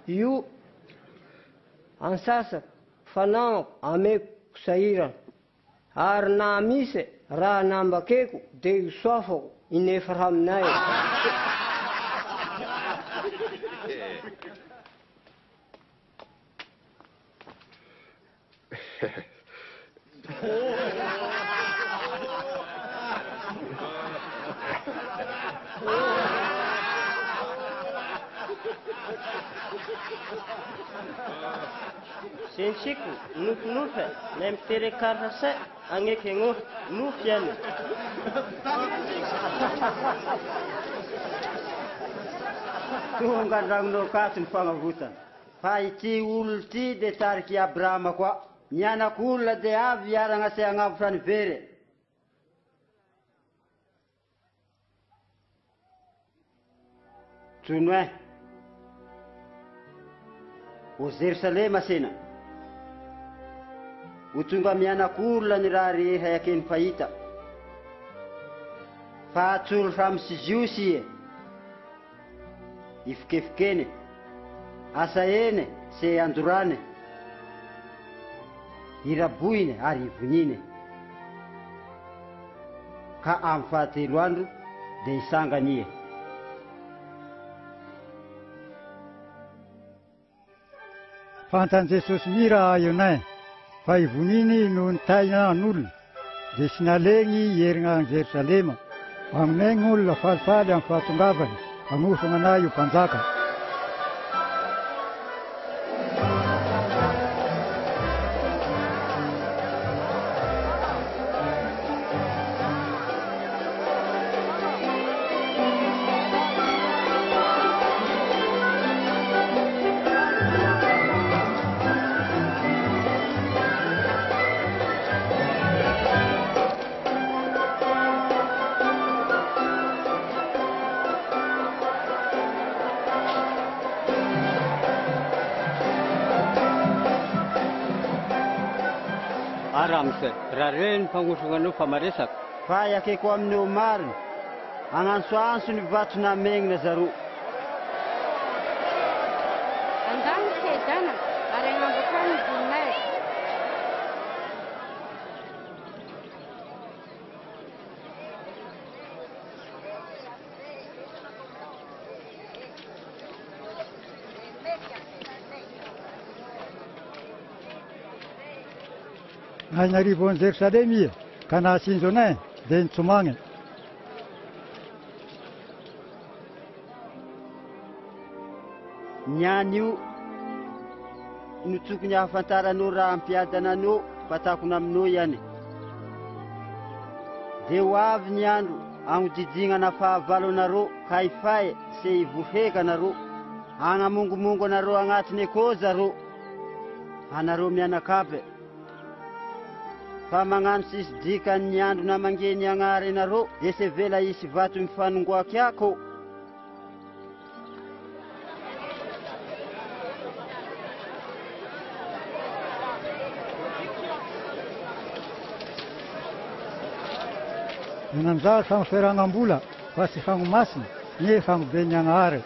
Io ansasa fanao ameko sahirana ary na misy raha nambakeko dia isoafako inefara aminay. Sensiko nofinofy na miterekaratra se agneky egno nofy any. Tonga andragnonao akato ny fagnavotana fa ity olo ity dia tariky Abrahama koa nianak'olona dia avy hiaragna se hagnavotra ny very. Trono o Jerusalema sena ho tonga mianak'olona ny raha rehetra yakeny fahita fa atsolo samy sy Jiosy ie ifikefikene asa ene se andorane iraboine ary ivonine ka amin'ny fahatelo andro dia hisangany ie. Fantan'i Jesosy mi raha ionay fa ivoniny no nitaina n'olona dia sy nalegny hierigna any Jerusalema agnonegny olona falifaly amin'ny fahatongavany agnosona anay io mpanjaka. Aramse, raha reny mpagnosognanao fa maresaka. Fa yakeko aminao marina agnantsoantso ny vatona megnina zareo. Andany sedana ary agnambakany vonay. Ainarivo an Jerusalema ka nahasinjonay dia nitsomagny. Ny anio no tokony hahafantaranao raha ampiadana anao patakona aminao ihany. Dia ho avy ny andro agnodidignana fahavalo anareo ka hifay sy hivoheka anareo, hagnamongomongo anareo agnatiny akao zareo, anareo mianakape. Fa magnano sisy dikan'ny andro namangeny agnary anareo dia se vela isy vato mifanongoaky ako. Nananjary fagnoferanam-bola fa sy fagnomasina ny fagnobeny agnary.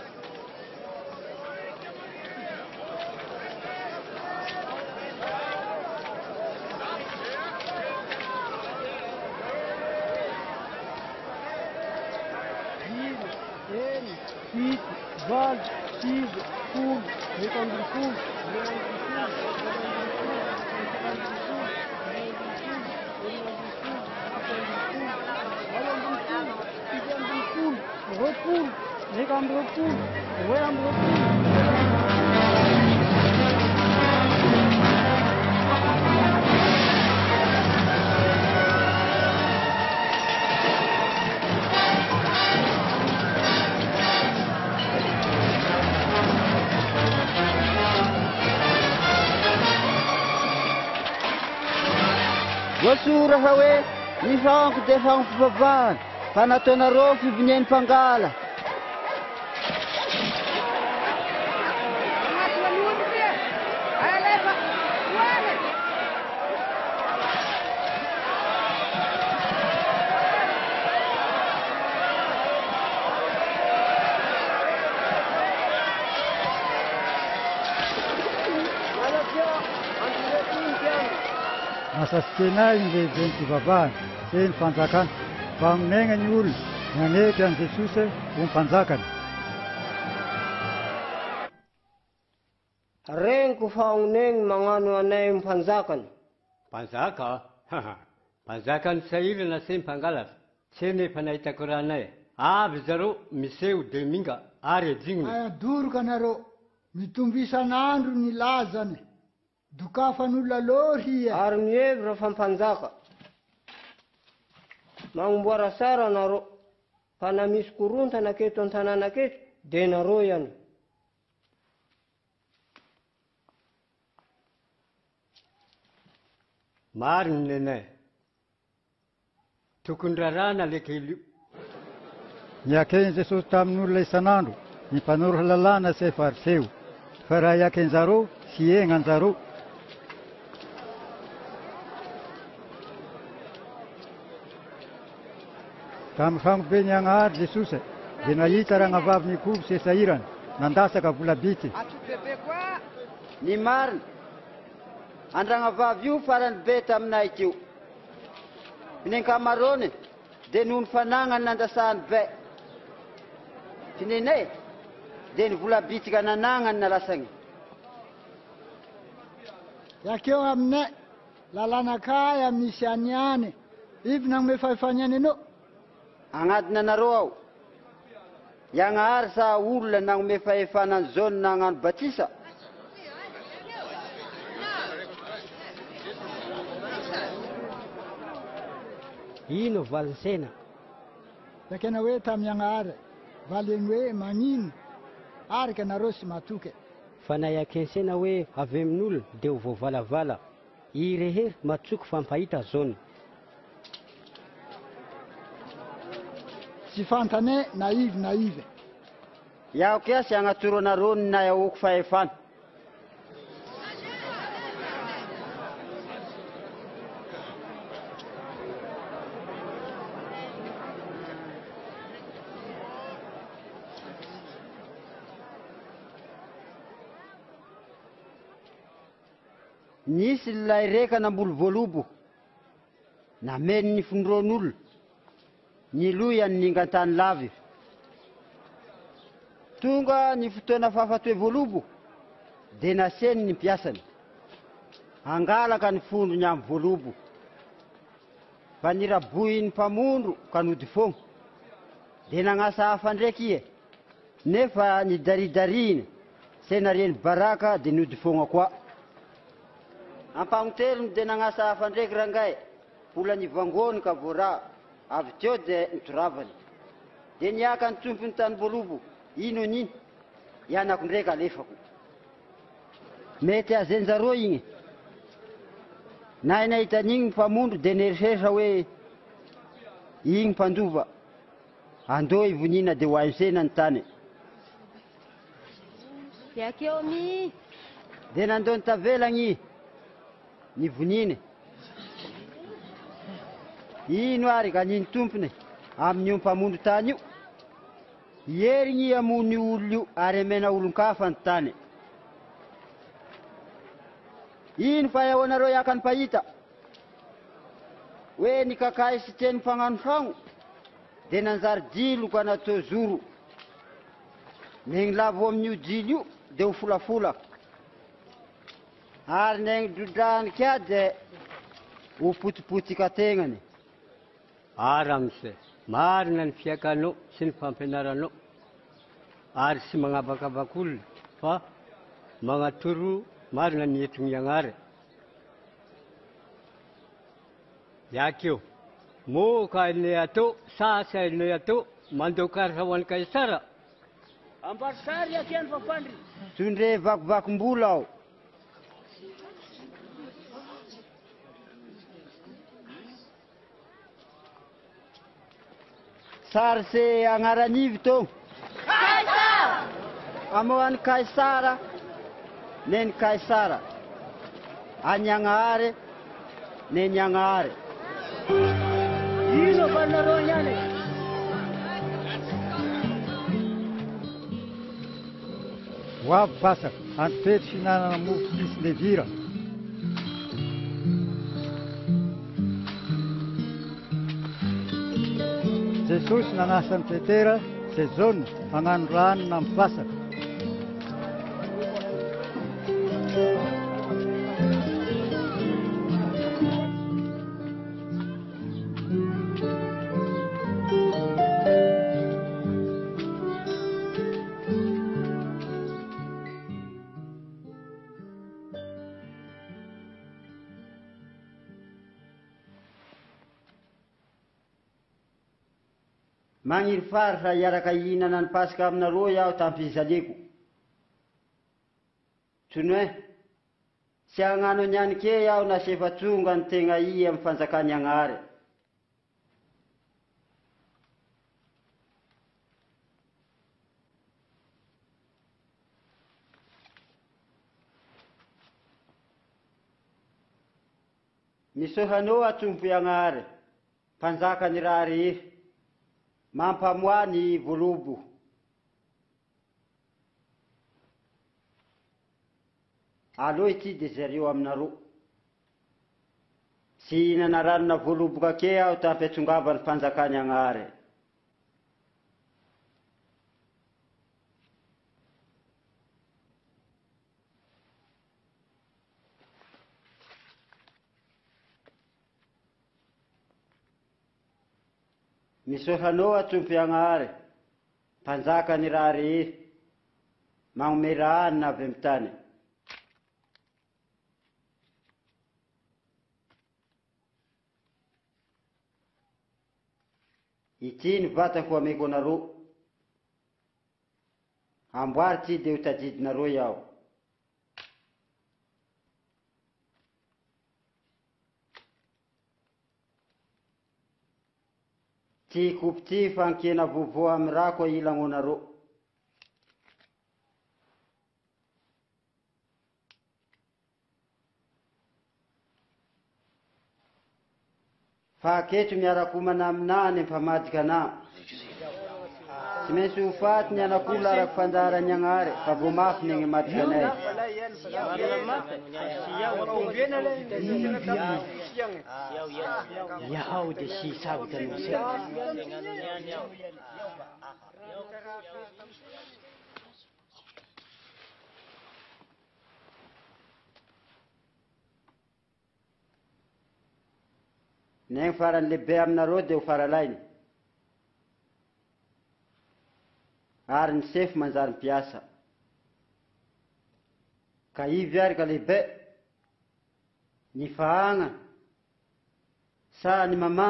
Voasora fa hoe ny fanko dia fagnofivavahana fa nataonareo fibineny mpangala. Nasasikenay ny lehibe ny fivavahana sy ny fanjakana fa aminegna ny olona naneky an Jesosy ho mpanjakany. Reniko fa onegny magnano anay mpanjakany. Mpanjaka? Mpanjakany sahirana sy mpangalatra. Tsy nefa nahitako raha anay. Avy zareo miseho dia minga ary adininy. Adoroka anareo, mitombo isan'andro ny lazany. Dokafan'olona lory ary mihevy fa mpanjaka. Magnomboara sara anareo, fa na misy korontana aketo an-tanàna aketo dia nareo ihany. Mariny nenay, tokony rarana le kely io. Niakeny Jesosy tamin'olona isan'andro ny mpanoro lalàna sy fariseo, fa raha iaken'zareo sy egnan'zareo. Tamin'ny fagnobeny agnahary Jesosy dia nahita ragnavavy nikovo sy sahirana nandasaka volabity. Ny marina, andragnavavy io farany be taminay teo. Ny ankamarony dia noho ny fanagnany nandasahany be. Tinenay dia ny volabitika nanagnany nalasagny. Yakeo aminay lalàna kaya misy aniany, ivy nagnome fahefaniany anao. Agnadina anareo aho, iagnahary sa olona nagnome fahefanany zao nagnano batisa. Ino valonsena? Yakena hoe tamin'ny agnahary, valeny hoe magnino, arika anareo sy matoke. Fa na iakensena hoe avy amin'olona dia ho voavalavala, irehery matsoky fampahita zony. Tsy fantane naivy. Iaho kia sy agnatoro anareo ny nayahoako fahefana. Nisy lay reka namboly voalobo, nameny ny fondron'olona, ny loyany ningantany lavy. Tonga ny fotoana fahafatoe voalobo, dia naseny ny mpiasany. angalaka ny fondrony amin'ny voalobo fa niraboiny mpamondro ka nody foagna dia nagnasa hafa ndraiky ie nefa nidaridariana se nareny baraka dia nody foagna koa ampagnotelony dia nagnasa hafa ndraiky rangay vola nivangony ka voara avy teo dia nitoravany dia niaka ny tompony tany voalobo ino aniny ianako ndraiky alefako mety azenjaro igny nahay nahitan'igny mpamondro dia neriseritra hoe igny mpandova andô ivonina dia ho aimsena ny tany Yakeo mi. dia nandô nitavelagny nivoniny ino ary ka niny tompony amin'io mpamondro tany io ierigny amony olo io ary amena olon-kafa ny tany ino fa ahoanareo iaka ny pahita hoe nikakay sy teny mpagnano tragno dia nanjary dilo ka natao zoro negny lavo amin'io dilo io dia ho folafola ary negny drodrany ka dia ho potipotika tegnany Aramse marina ny fiakanao sy ny fampianaranao ary sy magnabakabaka olona fa magnatoro marina ny entiny agnary yakeo moka ainay atao sasy ainay atao mandeo karatra ho an'ny kaisara ambarisary akiany fafandry tondre vakovakom-bola aho sary se agnaranivy to Kaisara! amoan'ny kaisara neny kaisara any agnahary neny agnahary ino fanareo niany ho avy pasaka antipety fihinanana mofo misy levira Jesosy nanasa ny Petera se zona hagnano rano na mipasaka magniry faritra iaraka ihinana ny pasika aminareo iaho tampizaleko tsony hoe sy hagnano niany ke iaho na sefa tonga ny tegna i amin'ny fanjakany agnary misohanao atompo agnary mpanjaka ny raha rehetra mampamoa ny voalobo aloha ity dia zareo aminareo sy hinana ranona voaloboka ke aho tampetsongava ny mpanjakany agnary misohanao atompo agnary mpanjaka ny raha rehetra magnome rahanina avy amin'ny tany ity ny vatako ameko anareo amboary ty dia ho tadidinareo iaho ty kopy ty fankena vovoa amin'ny rako ilagnonareo fa aketo miarakomana aminany mpamadika ana tsy maintsy ho faty ny anak'olo araky fandarany agnary fa vo mafy negny madika anay Yaho dia si sabi ka nung siya. Neng farany lehibe aminareo dia ho faralainy. Ary ny sefo manjary mpiasa. Ka ivy ary ka lehibe, ny fahagna, sa ny mamà,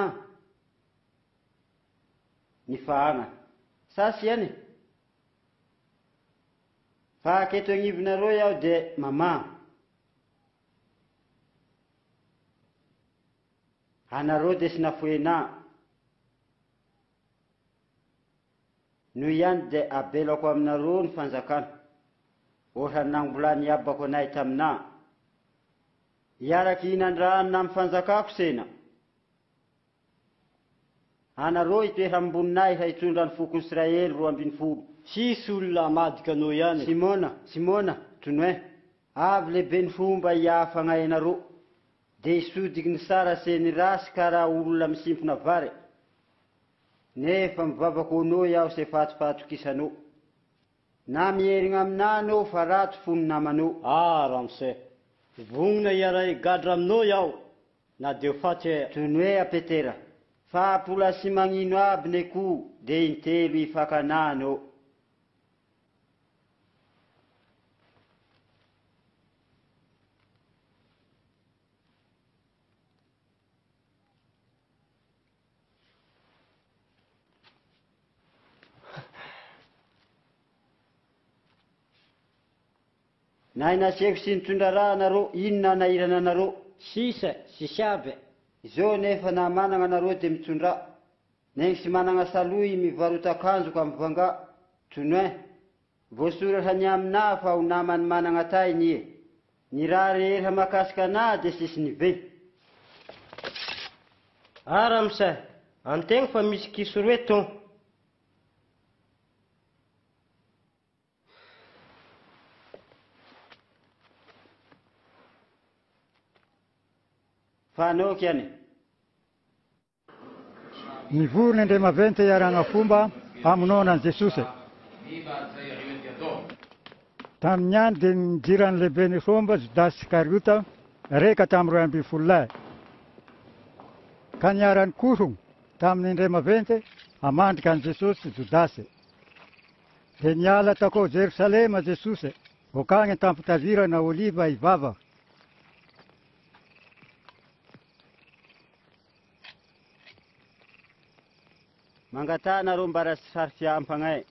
ny fahagna. Sasy ihany. Fa aketo agnivonareo iaho dia mamà. Anareo dia sy nafoenà. Noho ihany dia abelako aminareo ny fanjakana. Ohatra nambola niabako anay taminà. Iaraky hinandrana amin'ny fanjakako sena. Anareo itoetra amboninay fa hitondra ny foko Israely 12. Sisy olona amadika anao ihany. Simona, tonoe. Avy lehibe ny fomba hiafanay anareo. Dia hisodiky ny sara se ny rasy karaha olona misimpona vary. Nefa mivavaka anao iaho se fatofatok'isanao. Na mierigna aminà anao fa rato fony namanao. Ramose, vonona iaray gadra aminao iaho, na dia ho faty tonoe a Petera. Fa pola sy magnino aby ne koa dia intelo hifakanà anao. Na inasiako sy nitondra raha anareo, inona nahirana anareo? Sisa, sisy aby. Izao nefa na manana anareo dia mitondra. Neng sy manana saloy mivarotan-kanjo ka mivanga. Tonoe, voasoratra ny aminà fa ho namany manana tainy ie. Ny raha rehetra makasika anà dia sisy nive. Ramose, antegna fa misy kiso roe ton. Fa anao kiany? Nivorona indray maventy iarana fomba hamonoana Jesosy. Tamin'ny andro dia nijiran'ny lehibe ny fomba Jodasy Iskariota reka tamin'ny 12 ka niarany kosogno tamin'ny indray maventy hamandrika an Jesosy Jodasy. Dia niala takao Jerosalema Jesosy vokany tampon-tavirana Oliva ivava. Mangatà nareo mbara sary fiampanay.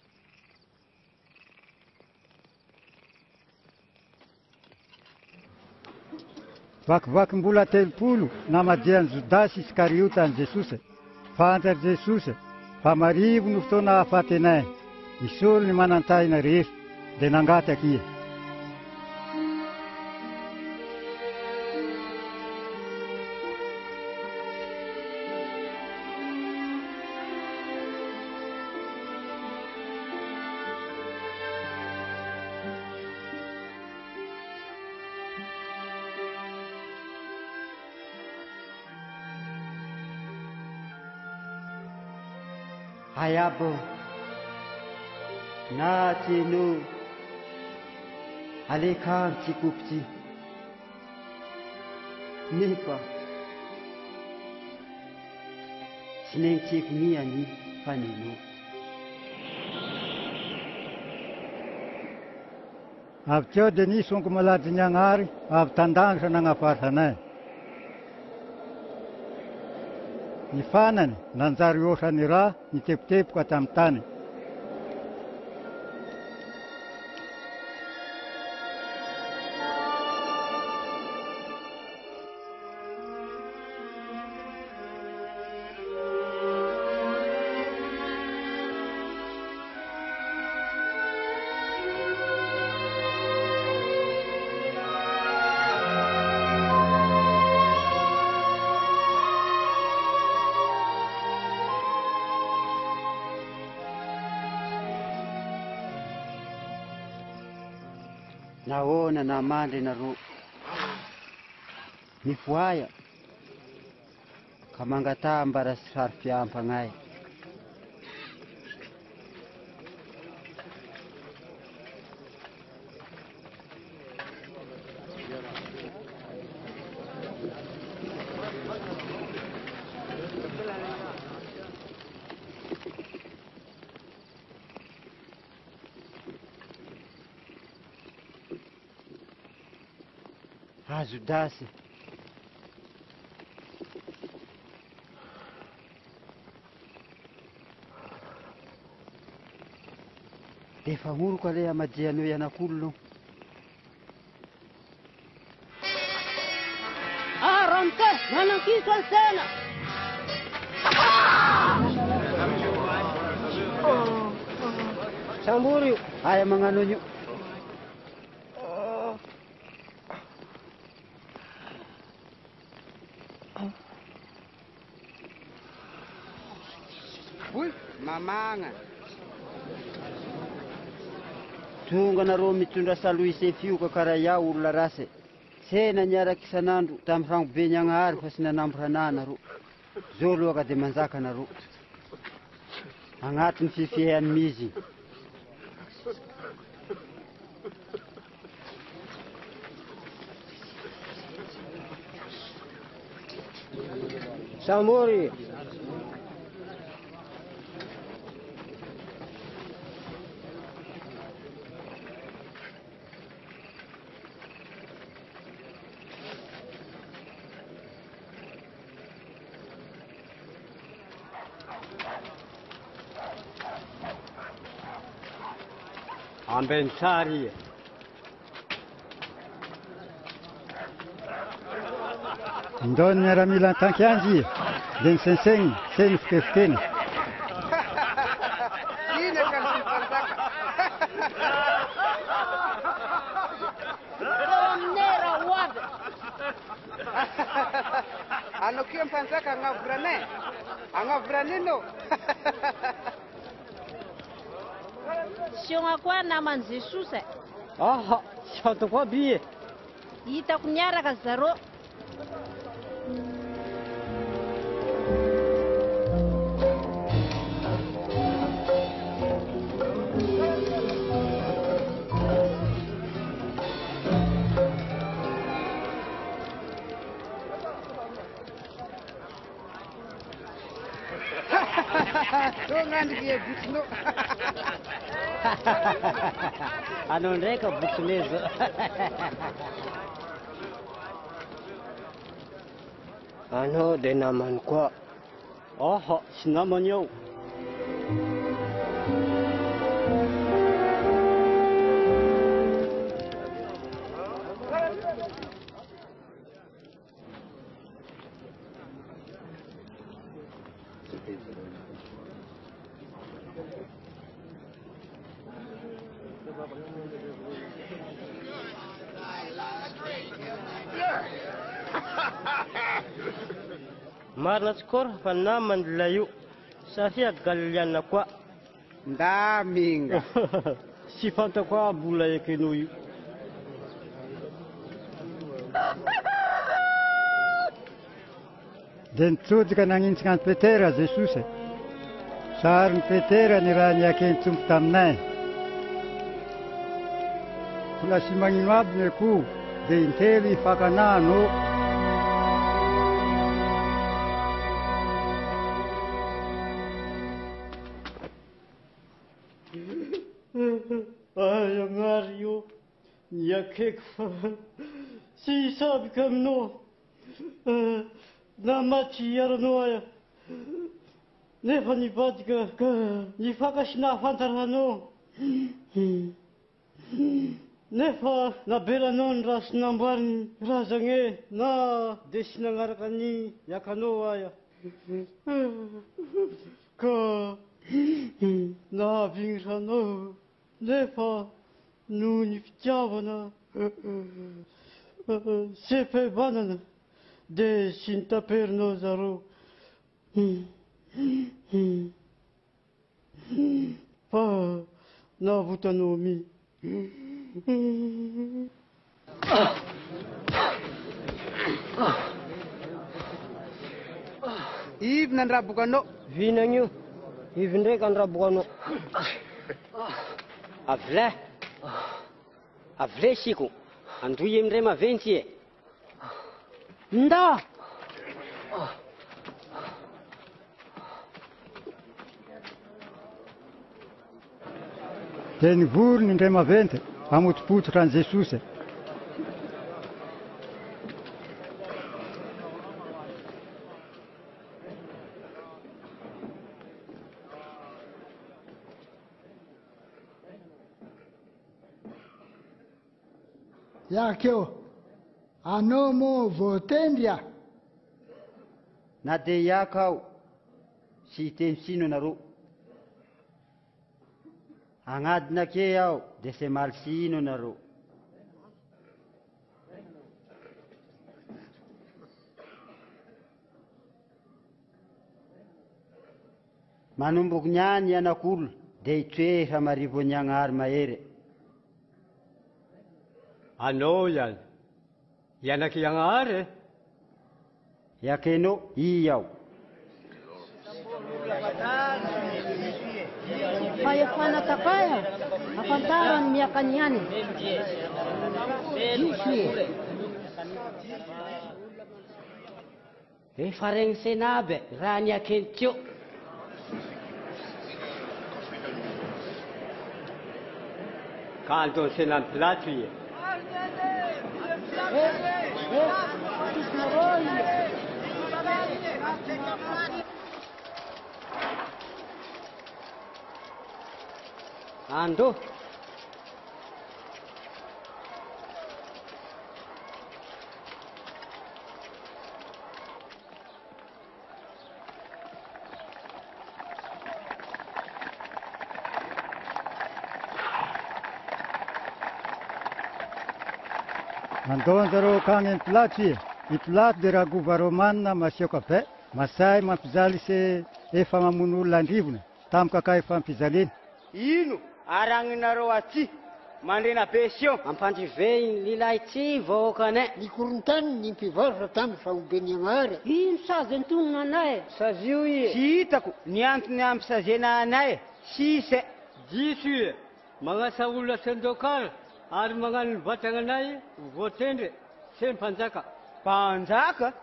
Vakivaky mbola 30 namadian'i Jodasy Iskariota an Jesosy. Fantatra Jesosy fa marivo no fotoana hahafaty anay. Misy olo ny manan-taina rehetra dia nangaty akia. Ayabo, na tianao alekany ty kopy ty. Nefa tsy neny tiako miany fa ninao. Avy teo dia nisy onko malady ny agnary avy tandangitra nagnafaranay. Ny fanany nanjary oatra ny raha nitepotepoko tamin'ny tany. Nahoana namandry nareo mifoaya ka mangatà mbara sary fiampanay. azo dasy. De fa oroko ale amajianao ianak'olonao. Ramte, nanankiso ansena. Sambury io. Aya magnano an'io. Uy, mamagna. Tonga nareo mitondra saloise fioka karaha iaho olona rasy. Sena niaraka isan'andro tamin'ny rano be Niagnahary fa sy nanambo hanahy nareo. Zao aloha ka de manjaka nareo. Agnatin'ny fifihan'ny mizy. Sambury. Ambensari. Ndao ny miaramila an-tankianzy dia nisensegny, seny fikefiteny. Ina ka ny mpanjaka. Nera wabe. Ano kia mpanjaka angavurane? Angavuranino? Siona koa naman'i Jesosy. Aha, tsy fantako aby e. Hitako miaraka zareo. Tongandry e botsinao. Anao ndraika botsinezo. Anao de namany koa. Aha, sy namany ao. Marina tsikory fa namany ilay io satria Galileana koa. Ndaminga. Sy fantako aby olona ekenao io. Dia nitsotika nanintsika an'i Petera Jesosy. Saharin'i Petera ny raha niakeny tompo taminay. Mbola sy magnino aby ny akoho dia intelo hifakanano. Ay, agnary io, niakeko fa sy hisabika aminao. Namaty iaranao aia. Nefa nivadika ka nifaka sy nahafantaranao. Nefa nabelanao ny raha sy namboariny razagny na de sy nagnaraka ny iakanao aia. Ka nahavigniranao nefa noho ny fitiavana sy fihavanana de sy nitaperinao zareo. Fa nahavotanao mi. Ivy nandrabokanao. Vinagna io. Ivy ndraika andrabokanao. Avle siko. Androy amindray maventy e. Nda. Dia nivorony indray maventy hamotopototra an'i Jesosy. Yakeo. Anao mo voatendry Na dia iaka aho sy hiteny sino nareo. Agnadina ke aho dia sy maly sino nareo. Manomboky ny any ianak'olona dia hitoefa marivo ny agnary mahery. Anao ihany, ianaky Agnahary? Iakenao, i aho. Fahefana tapaya, afantarany miakany ihany. Efa regny senabe, raha niakeny teo. Kanto ny senan'ny Pilato ie. Ando. Mandoan zareo kagny Pilato ie. I Pilato dia raha gova Romanina masiaka be. Masay mampizaly se efa mamono olona andrivona. Tamika ka efa mampizaliana. Ino aragninareo aty mandrena pension ampandriveny lilahy ty vahoakanay. Ny korontany ny mpivarotra tamin'ny fahombiany Agnahary. Ino sazy antonona anay? Sazio ie. Tsy hitako ny antony ampysazena anay. Sise. Diso ie. Magnasa olona sendokara ary magnano ny vatananay voatendre sy mpanjaka. Mpanjaka?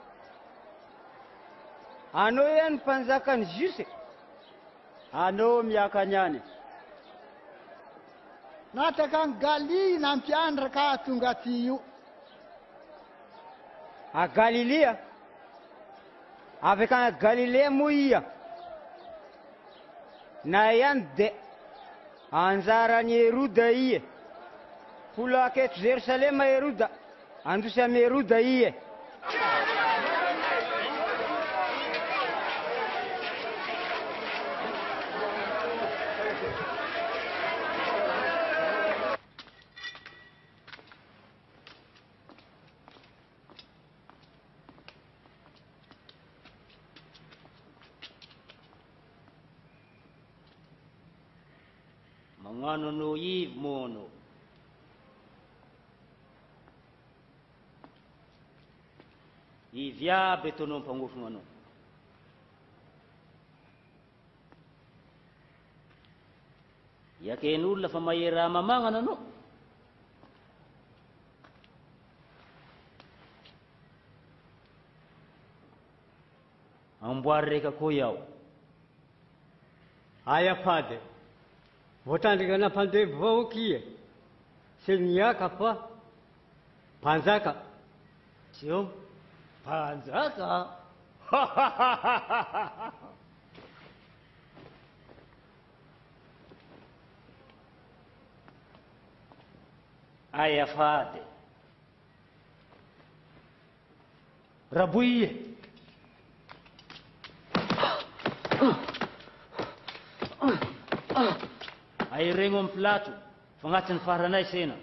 Anao ihany mpanjakany Juse? Anao miaka niany. Nataka ny Gali nampiandra ka tonga aty io. A Galilea? Avy akany a Galilea moa ia? Na ihany de anjarany Heroda ie. Polo aketo Jerusalema Heroda, andosy amy Heroda ie. Mangano no Eve mono. Ivy aby etonao mpangofona anao. Iaken'olona fa mahery raha mamagnana anao. Amboary reka koa iaho. Aya pade. Voatandrika nampandevo vahoaky ie. Sy niaka fa mpanjaka. Teo. Mpanjaka? Aya fady. Raboie. Ay regno amy Pilato, fa agnatin'ny faranay sena.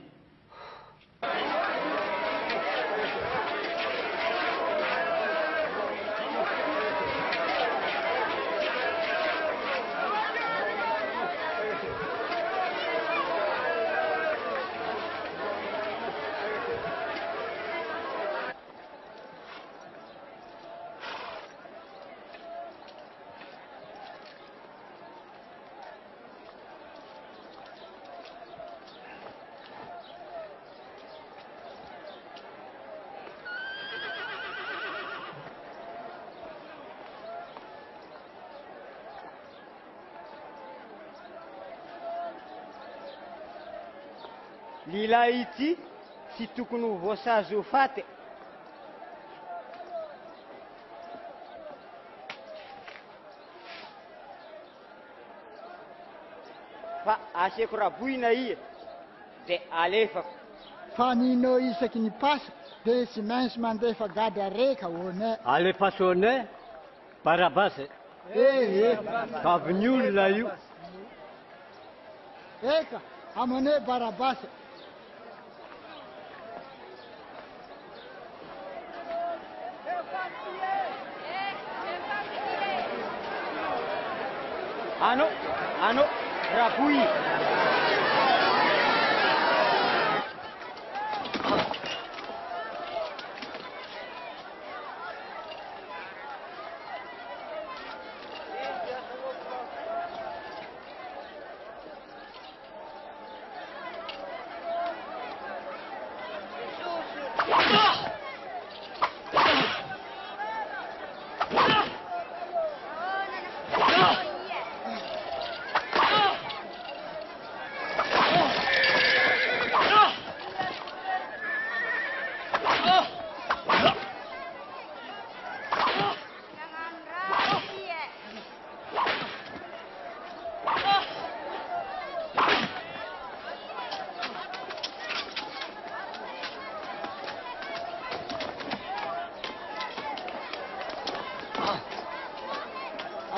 Lilahy ity sy tokony ho voasazy ho faty. Fa asiako raboina ie de alefako. fa nino isaky ny pasa dia tsy maintsy mandefa gady reka hoane. Alefaso hoane Barabasy. Ka avy ny olona io. Eka, amane Barabasy. Ano, Rapui.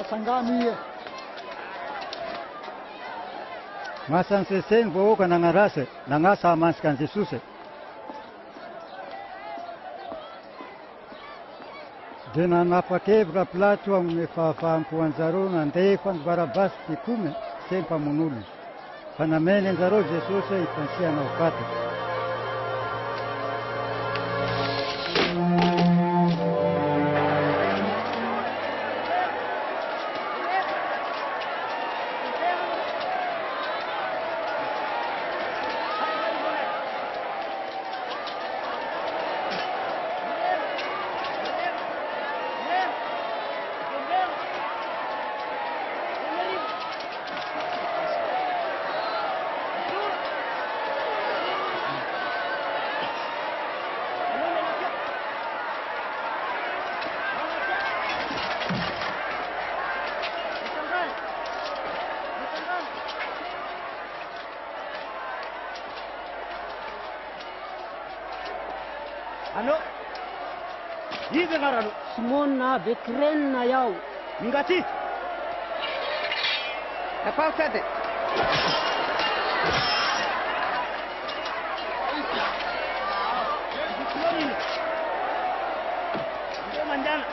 Asangami. Masan sesen vahoaka nagnarasy nagnasa hamantsika an Jesosy. Dia nanapa-kevitra Pilato amin'ny fahafahampo anjareo nandefa ny Barabasy tikome sy ny mpamon'olona. Fa nameny anjareo Jesosy hifansiana ho faty. Ano? Hivi ngarano? Simona Bekrena yao. Ngati? Napausate. Ndio manjana.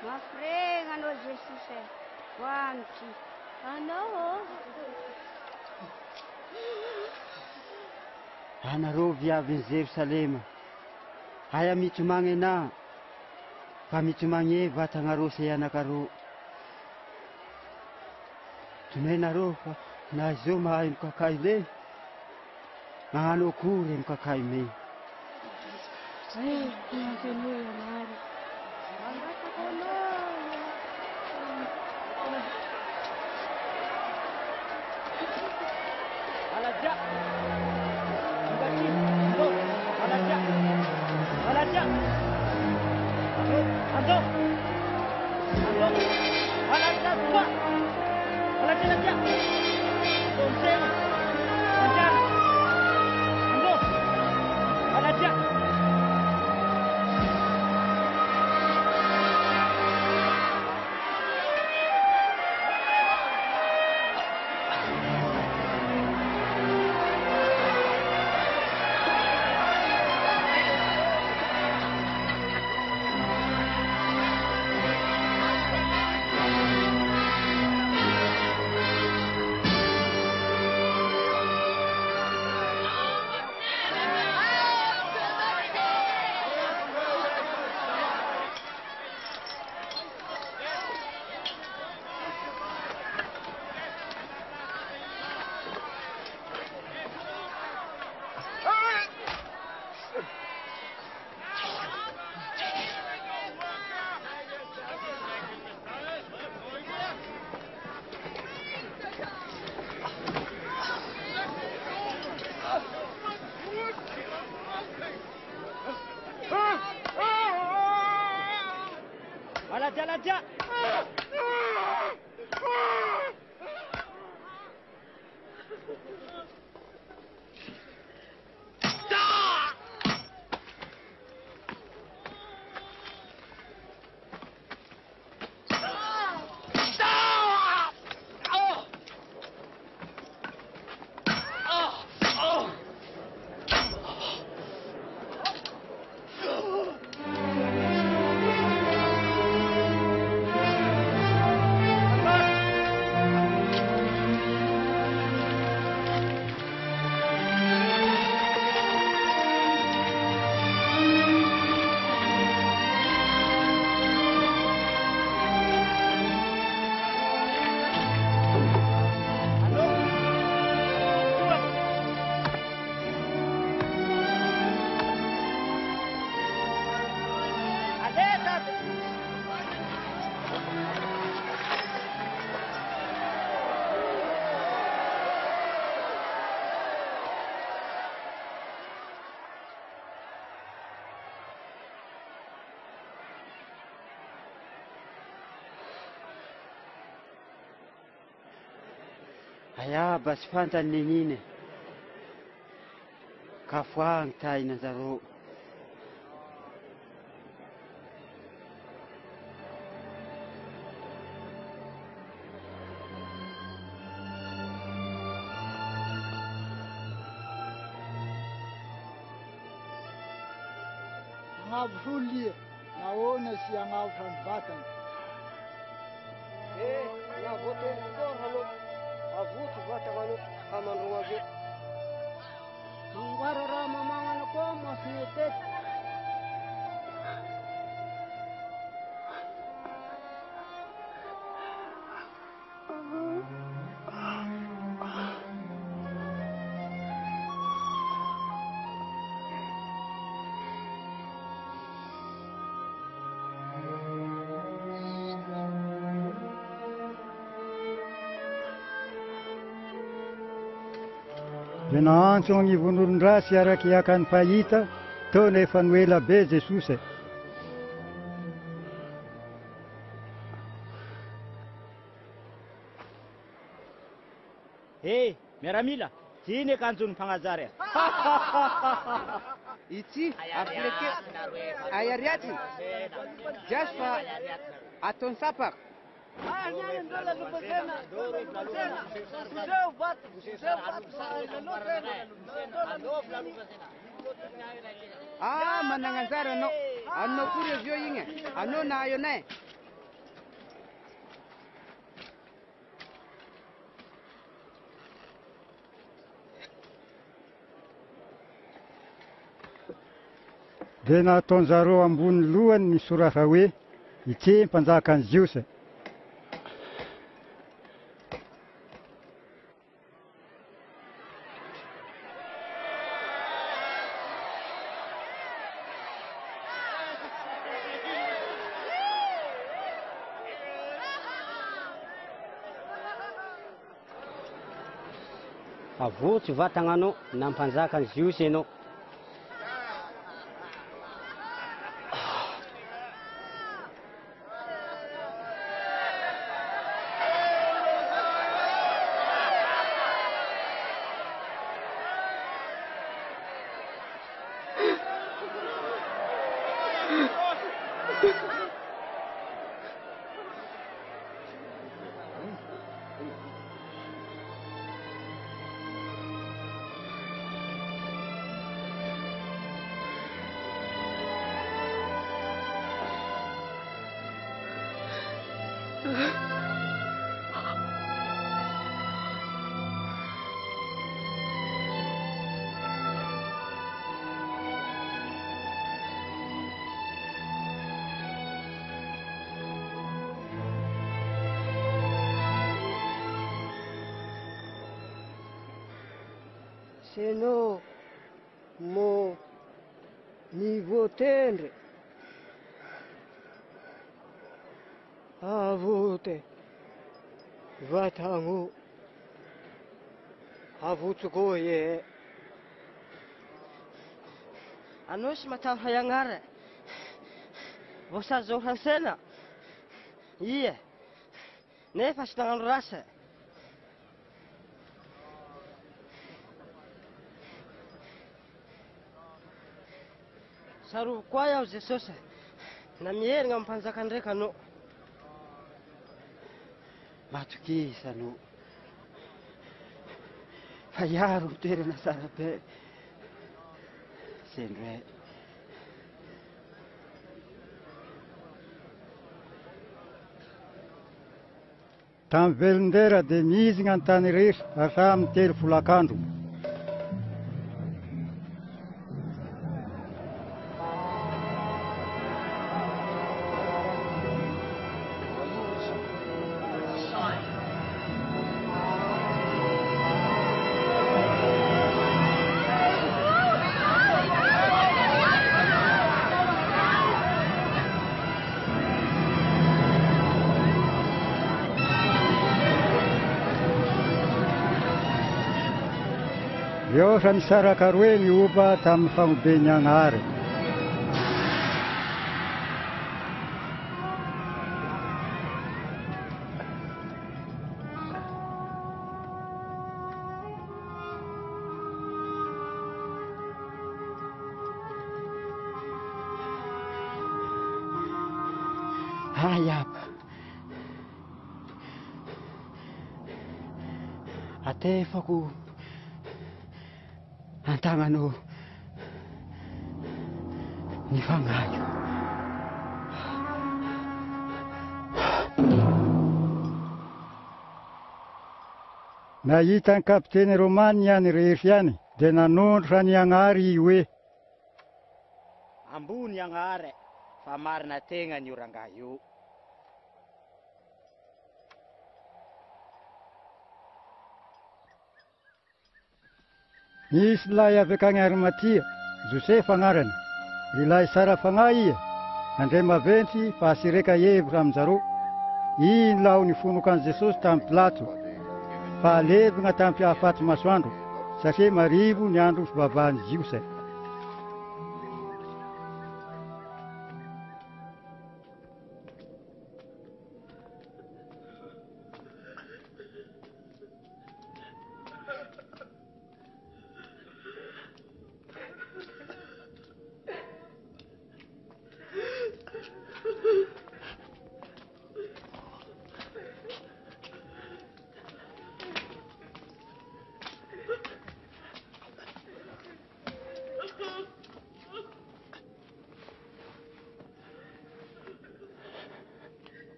Mafrega no Jesus é. Quanti? Ano? Anareo viavin'i Jerusalema. Aya mitsomagny na. Fa mitsomagny vatanareo se anakareo. Tunainareo fa na zao mahay mikakay le. Magnano akory mikakay me. Ay, haleluya mari. Alaja. Ngati. Ando. Alaja. Alaja. Ando. Ando. Ando. Alaja tua. Alaja alaja. Donsema. Anjan. Ando. Alaja. Laja. Aya basi fanta ningine kafuang tai na zaro ngavhulie naona siangautan batan na voto por halo avuto bata kanu kamanruage Mungwara rama mangan ko masnitet. Vinaantsong ivon'olon-drasy araky ny fahita tao nefa noela be Jesosy. Miaramila, tiny akanjony mpagnajary. Ity apileke ayariaty jasy fa ataony sapaka. Manang anjara anao. Anao kory avy eo igny. Anao na ayo anay. Dia nataon'zareo ambony lohany ny soratra hoe ity mpanjakan'i Jiosy. Avotsy vatagnanao nampanjakan'i Jiosy ianao. Seno mo mi votendre avote vatangu avutsuko ye Anao sy matany hayagnara. Vosa zohansena. Iya. Nefa sy nagnano rasa. Sarovy koa iaho Jesosy. Na miherigna amin'ny mpanjaka ndraika anao. Matokisa anao. Fa iaro ny toerana tsara be. Sendroe. Tamin'ny velondera dia mihizina ny tany rehetra hatramin'ny 3 folak'andro. Rehefa nisaraka roe ny oba tamin'ny fagnobeny Agnahary. Ayapa. Atefako antagnanao ny fangako. Nahita ny kapiteny Romany ihany rehetra ihany dia nanondrotra ny Agnahary hoe ambony Agnahary fa marina tegna ny oranga io. Nisy lahy avy akany Arimatia, Josefa agnarany. Ilay sara fagnahy ia, andray maventy fa asireka hevitra amin'izareo. Iny lao nifonokan'i Jesosy tamin'ny Pilato. Fa alevina tamin'ny mpiahafaty masoandro, satria marivo ny andro fivavahan'ny Jiosy.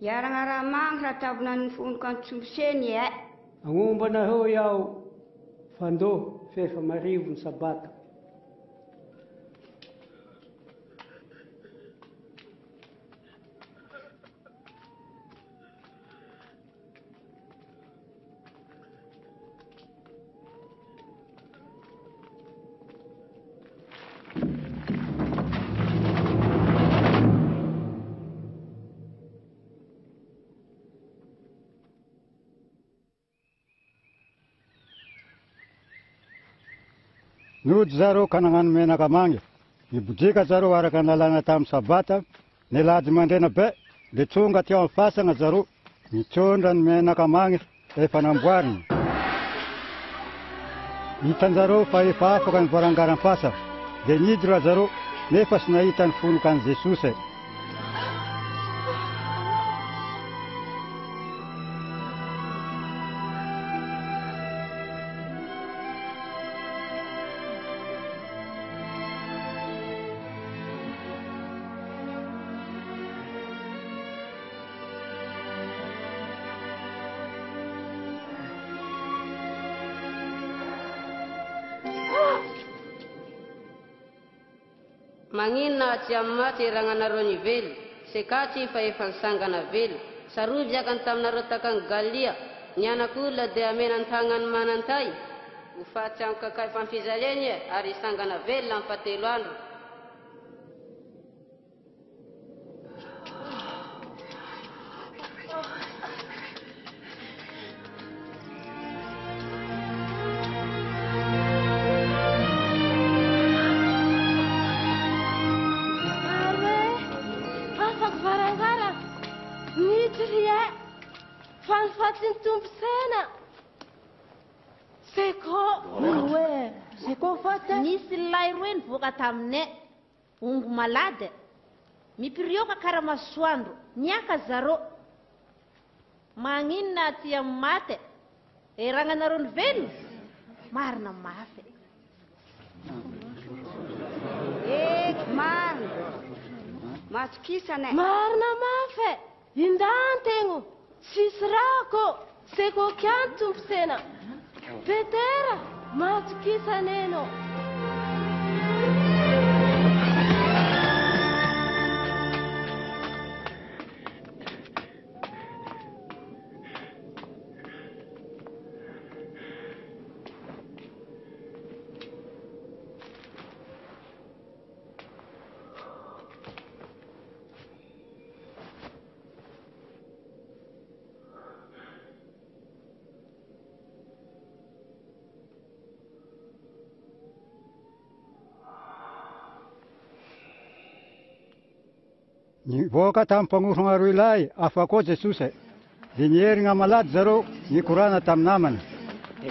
Yarangara mangra tabna ny fonokan tsoboseny e. Agnombana ho iaho fandoha fefa marivo ny sabata. Nody zareo ka nagnano menaka mange. Nibodika zareo araka nalana tamin'ny sabata. Nilady mandraina be, dia tonga teo amin'ny fasana zareo. Nitondra ny menaka mange efa namboariny. Hitan-jareo fa efa afaka ny varangaran'ny fasana. Dia niditra zareo nefa sy nahita ny fonokan'i Jesosy. Manginona tsy amin'ny maty ragnanareo ny velo, sekatry fa efa nisangana velo. sarovy akany taminareo takany Galia, ny anak'olona dia amenany tagnany manantay, ho fatsy amin'ny kakay fampijaleny ary isangana velona amin'ny fahatelo andro. Nisy lay roe nivoaka taminay ongo malady mipirioka karamasoandro niaka zaro maninona ty amin'ny maty eragnanareo ny velona marina mafy marina matokisana marina mafy indantegno sisy rako sekokiany tomponsena Petera matokisaneno. Nivoaka tamin'ny mpagnorona roa ilay afa koa Jesosy dia nierigna malady zareo nikorana tamin'ny namany.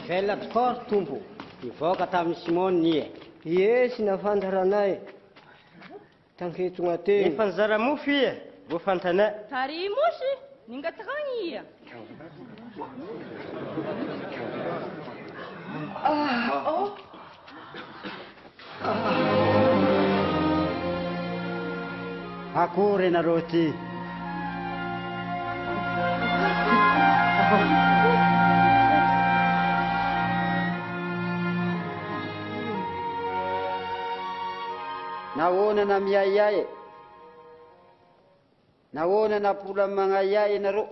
Velona tokoa tompo nivoaka tamin'ny Simony ie sy nafantaranay tanketogna teny efa nizara mofo ie vao fantanay tary mosy ningatragny ia Akory nareo ty nahoana miayay nahoana napola magnayay nareo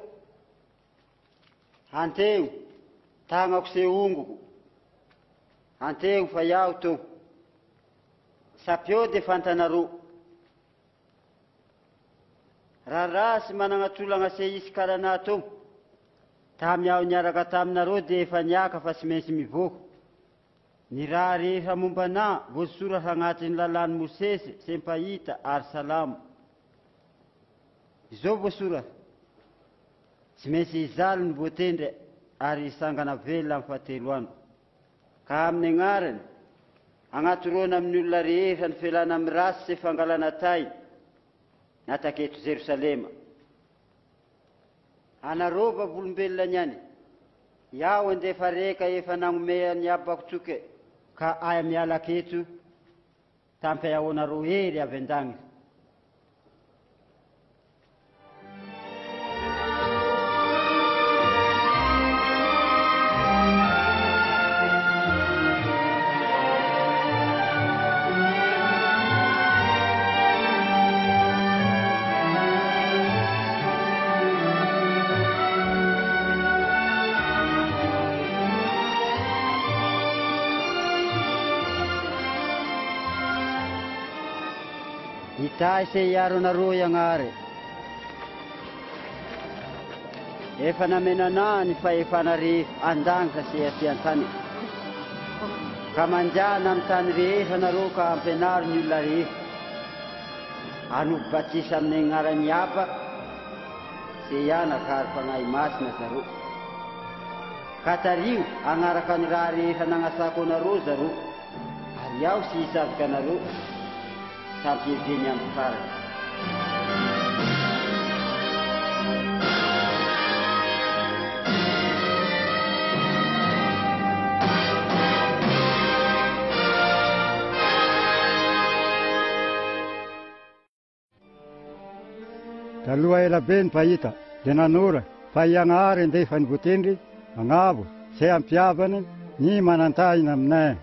anteo tagnako se ongoko anteo fa iaho to sapio de fantanareo raha sy managnatrolagna se isy karana to tamiaho niaraka taminareo de efa niaka fa sy maintsy mivoko ny raha rehefa mombana voasoratra agnatin'ny lalàny Mosesy sy mpahita ary salamo izao voasoratra tsy maintsy izaly ny voatendry ary isangana velona amin'ny fahatelo andro ka amin'ny agnarany agnatorona amin'ny olona rehetra ny felana amin'ny rasy sy fangalana tay nataketo Jerusalema anarova volombelona niany iaho andefa reka efa nagnome ny abako tsoke ka aya miala keto tampy ahonareo hery avy an-dagny Itai se iaro nareo iagnary efa namenana ny fahefana rehefa andagny se aty an-tany ka manjana amin'ny tany rehefa nareo ka ampianaro ny olona rehefa anovo batisa amin'ny agnarany Aba se ianaka ary fanahy masina zareo ka tario agnaraka ny raha rehefa nagnasako anareo zareo ary iaho sy hisavika anareo tampiheveny amin'ny farany taloha ela be ny pahita dia nanora fa iagnary andefa ny voatendry agnavo se ampiavany ny manantahina aminay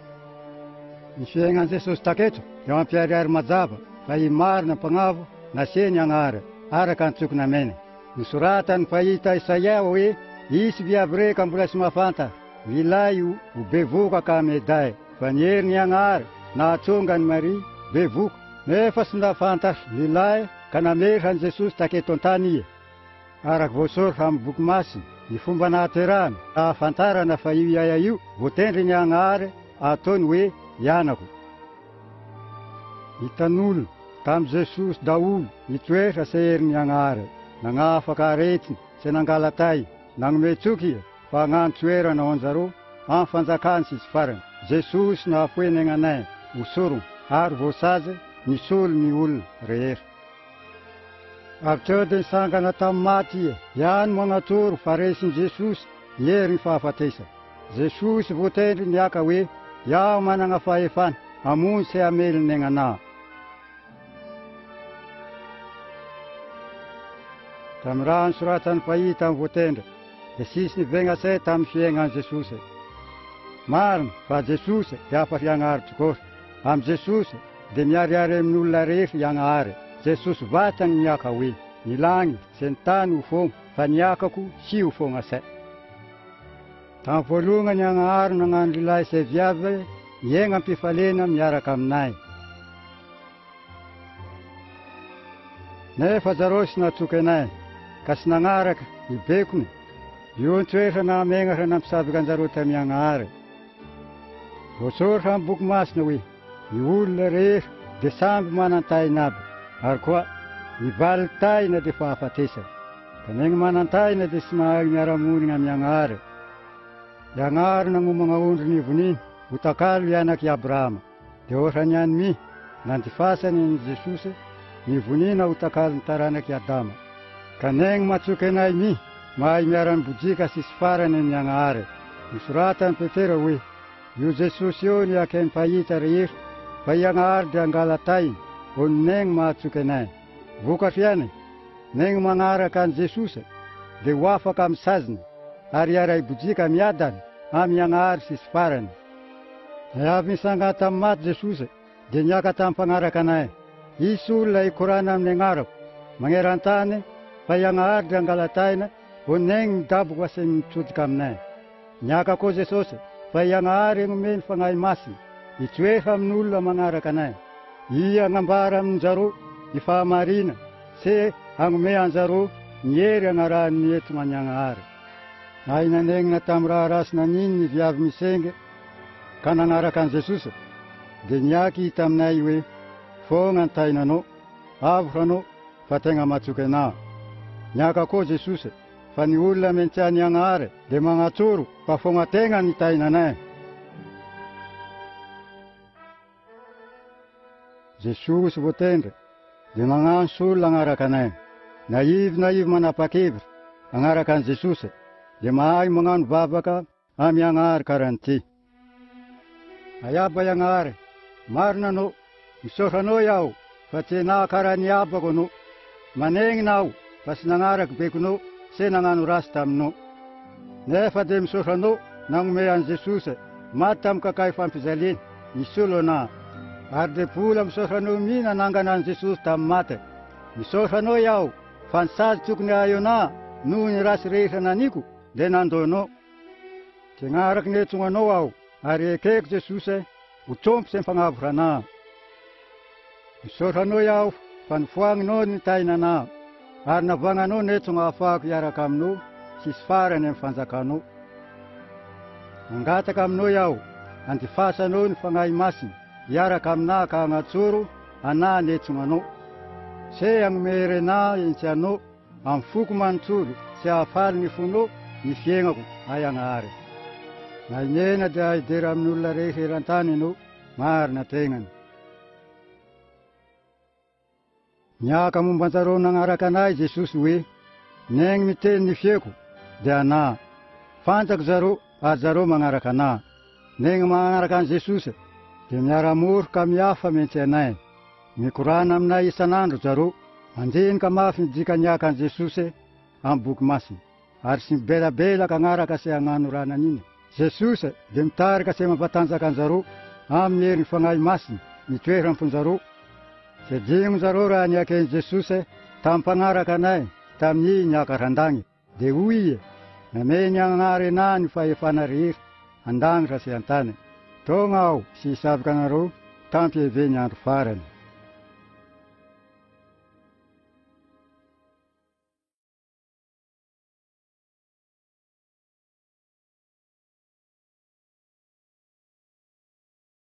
ny fiaignan'i Jesosy taketo dia mampiariary mazava fa i marina mpagnavo naseny agnary araka ny tsokina mena Nisoratany mpahita Isaia hoe isy viavy reka mbola sy mahafantatra, ilay ho bevoka ka meday, fa ny hery ny agnary nahatsonga ny Maria bevoka, nefa sy nahafantatra lilay ka nametra an Jesosy taketo an-tany ia. Araky voasoratra amin'ny boky masina, ny fomba nahaterahana ahafantarana fa io iaia io voatendry ny agnary ataony hoe ianako. Hitan'olona tamin'i Jesosy daolo hitoetra se hery ny agnary, nagnafaka aretiny sy nangalatay, nagnome tsoky ia fa hagnano-tsoerana ho anjareo amin'ny fanjakany sisy farany. Jesosy nahafoeny agnanay ho sorona ary voasazy nisolo ny olona rehetra. Avy teo dia nisangana tamin'ny maty ia, ihany magnatoro fa resin Jesosy hery ny fahafatesa. Jesosy voatendry niaka hoe iaho manana fahefana hamonjy sy hamely ny agnanà. Tamin'ny raha nisoratany mpahita amin'ny voatendra, dia sisy nivegna say tamin'ny fiaignan'i Jesosy. Marina fa Jesosy dia afa fiagnahary tokoa. Amin'ny Jesosy dia miariary amin'ny olona rehetra iagnahary. Jesosy vatany niaka hoe ny langy sy ny tany ho fogna, fa niakako sy ho fogna say. Tamin'ny voalohany agnahary nagnano lilahy sy viavy hiaigna am-pifalena miaraka aminay. Nefa zareo sy natsoky anay ka sy nagnaraka ibekony, io ntoetra namenatra nampisabika anjareo tamin'ny agnahary. Voasoratra amin'ny boky masina hoe ny olona rehetra dia samby manan-taina aby, ary koa ny valy-taina dia fahafatesana, ka negny manan-taina dia sy mahay miara-monina amin'ny agnahary. Ny agnahary nagnomagna ondry ny voniny ho takalo ianaky Abrahama, dia ohatra ny any mi nandifasany ny Jesosy ny vonina ho takalo ny taranaky Adama. Ka negny matsoky anay mi mahay miara-ny bojika sisy farany amin'ny agnahary. Nisoratany Petera hoe io Jesosy io niake ny pahita rehetra, fa i agnahary dia angalatainy ho ny negny mahatsoky anay. Vokatra ihany, negny magnaraka an Jesosy dia ho afaka amin'ny sazina ary iara bojika miadany amin'ny agnahary sisy farany. Avy nisangana tamin'ny maty Jesosy dia niaka tamin'ny mpagnaraka anay. Isy olona hikorana amin'ny agnarako magneran-tany fa i agnahary dia angalataina ho negny midaboko sy mitodika aminay. Niaka koa Jesosy fa i agnahary hagnome ny fagnahy masina hitsoefa amin'ny olona magnaraka anay. I agnambara aminjareo ny fahamarina sy hagnome anjareo ny hery agnarahany entona ny agnahary. Aina negnina tamin'ny raha rasy naniny ny viavy misenge ka nagnaraka an Jesosy dia niaky hita aminay hoe fogna ny tainanao, avokanao fa tegna matsoky anà. Niaka koa Jesosy fa ny olona mentsiany agnahary dia magnatsoro fa fogna tegna ny tainanay. Jesosy voatendry dia magnano solona agnaraka anay. Naivy manapa-kevitra agnaraka an Jesosy dia mahay magnano vavaka amin'ny agnahary karan'ity. Ayaba i agnahary, marina anao, misotranao iaho fa tsy na karaha niabako anao. Manegnina aho fa sy nagnaraky bekonao sy nagnano rasy taminao. Nefa dia misotranao nagnome an Jesosy maty tamin'ny kakahy fampizaliana nisolo anà. Ary dia vola misotranao mihina nangana an Jesosy tamin'ny maty. Misotranao iaho fa ny sady tokony ahy anà noho ny rasy rehetra naniko dia nandoanao. Tsy agnaraky ny etsonanao aho ary ekeko Jesosy ho trompo sy mifagnavora anà. Misotranao iaho fa nifoagninao ny tainanà ary navagnanao ny etsona ahafahako iaraka aminao sisy farany amin'ny fanjakanao. Mangataka aminao iaho andifasanao ny fagnahy masina iaraka aminà ka hagnatsoro anà ny etsonanao sy hagnome hery anà entsanao amin'ny foko manontolo sy hahafaly ny fonao ny fiaignako ay agnahary. Na inena dia hidera amin'ny olona rehetra eran-tany ianao, marina tegnany. Niaka momba anjareo nagnaraka anay Jesosy hoe negny miteny ny fieko dia anà. Fantako zareo ary zareo magnaraka anà. Negny magnaraka an Jesosy dia miara-moro ka miafa mentsy anay. Mikorana aminay isan'andro zareo, mandinika mafy midika niaka an Jesosy amin'ny boky masina ary sy mibelabelaka agnaraka sy hagnano raha naniny. Jesosy dia mitarika sy mampatanjaka anjareo amin'ny herin'ny fagnahy masina mitoetra amponjareo. Sy digno zareo raha niaken'i Jesosy tamin'ny mpagnaraka anay tamin'ny ny akarandagny. De hoy name ny agnary na ny fahefana rehetra andagny raha sy antany. Tonga aho sy hisaboka anareo tampy eve ny andro farany.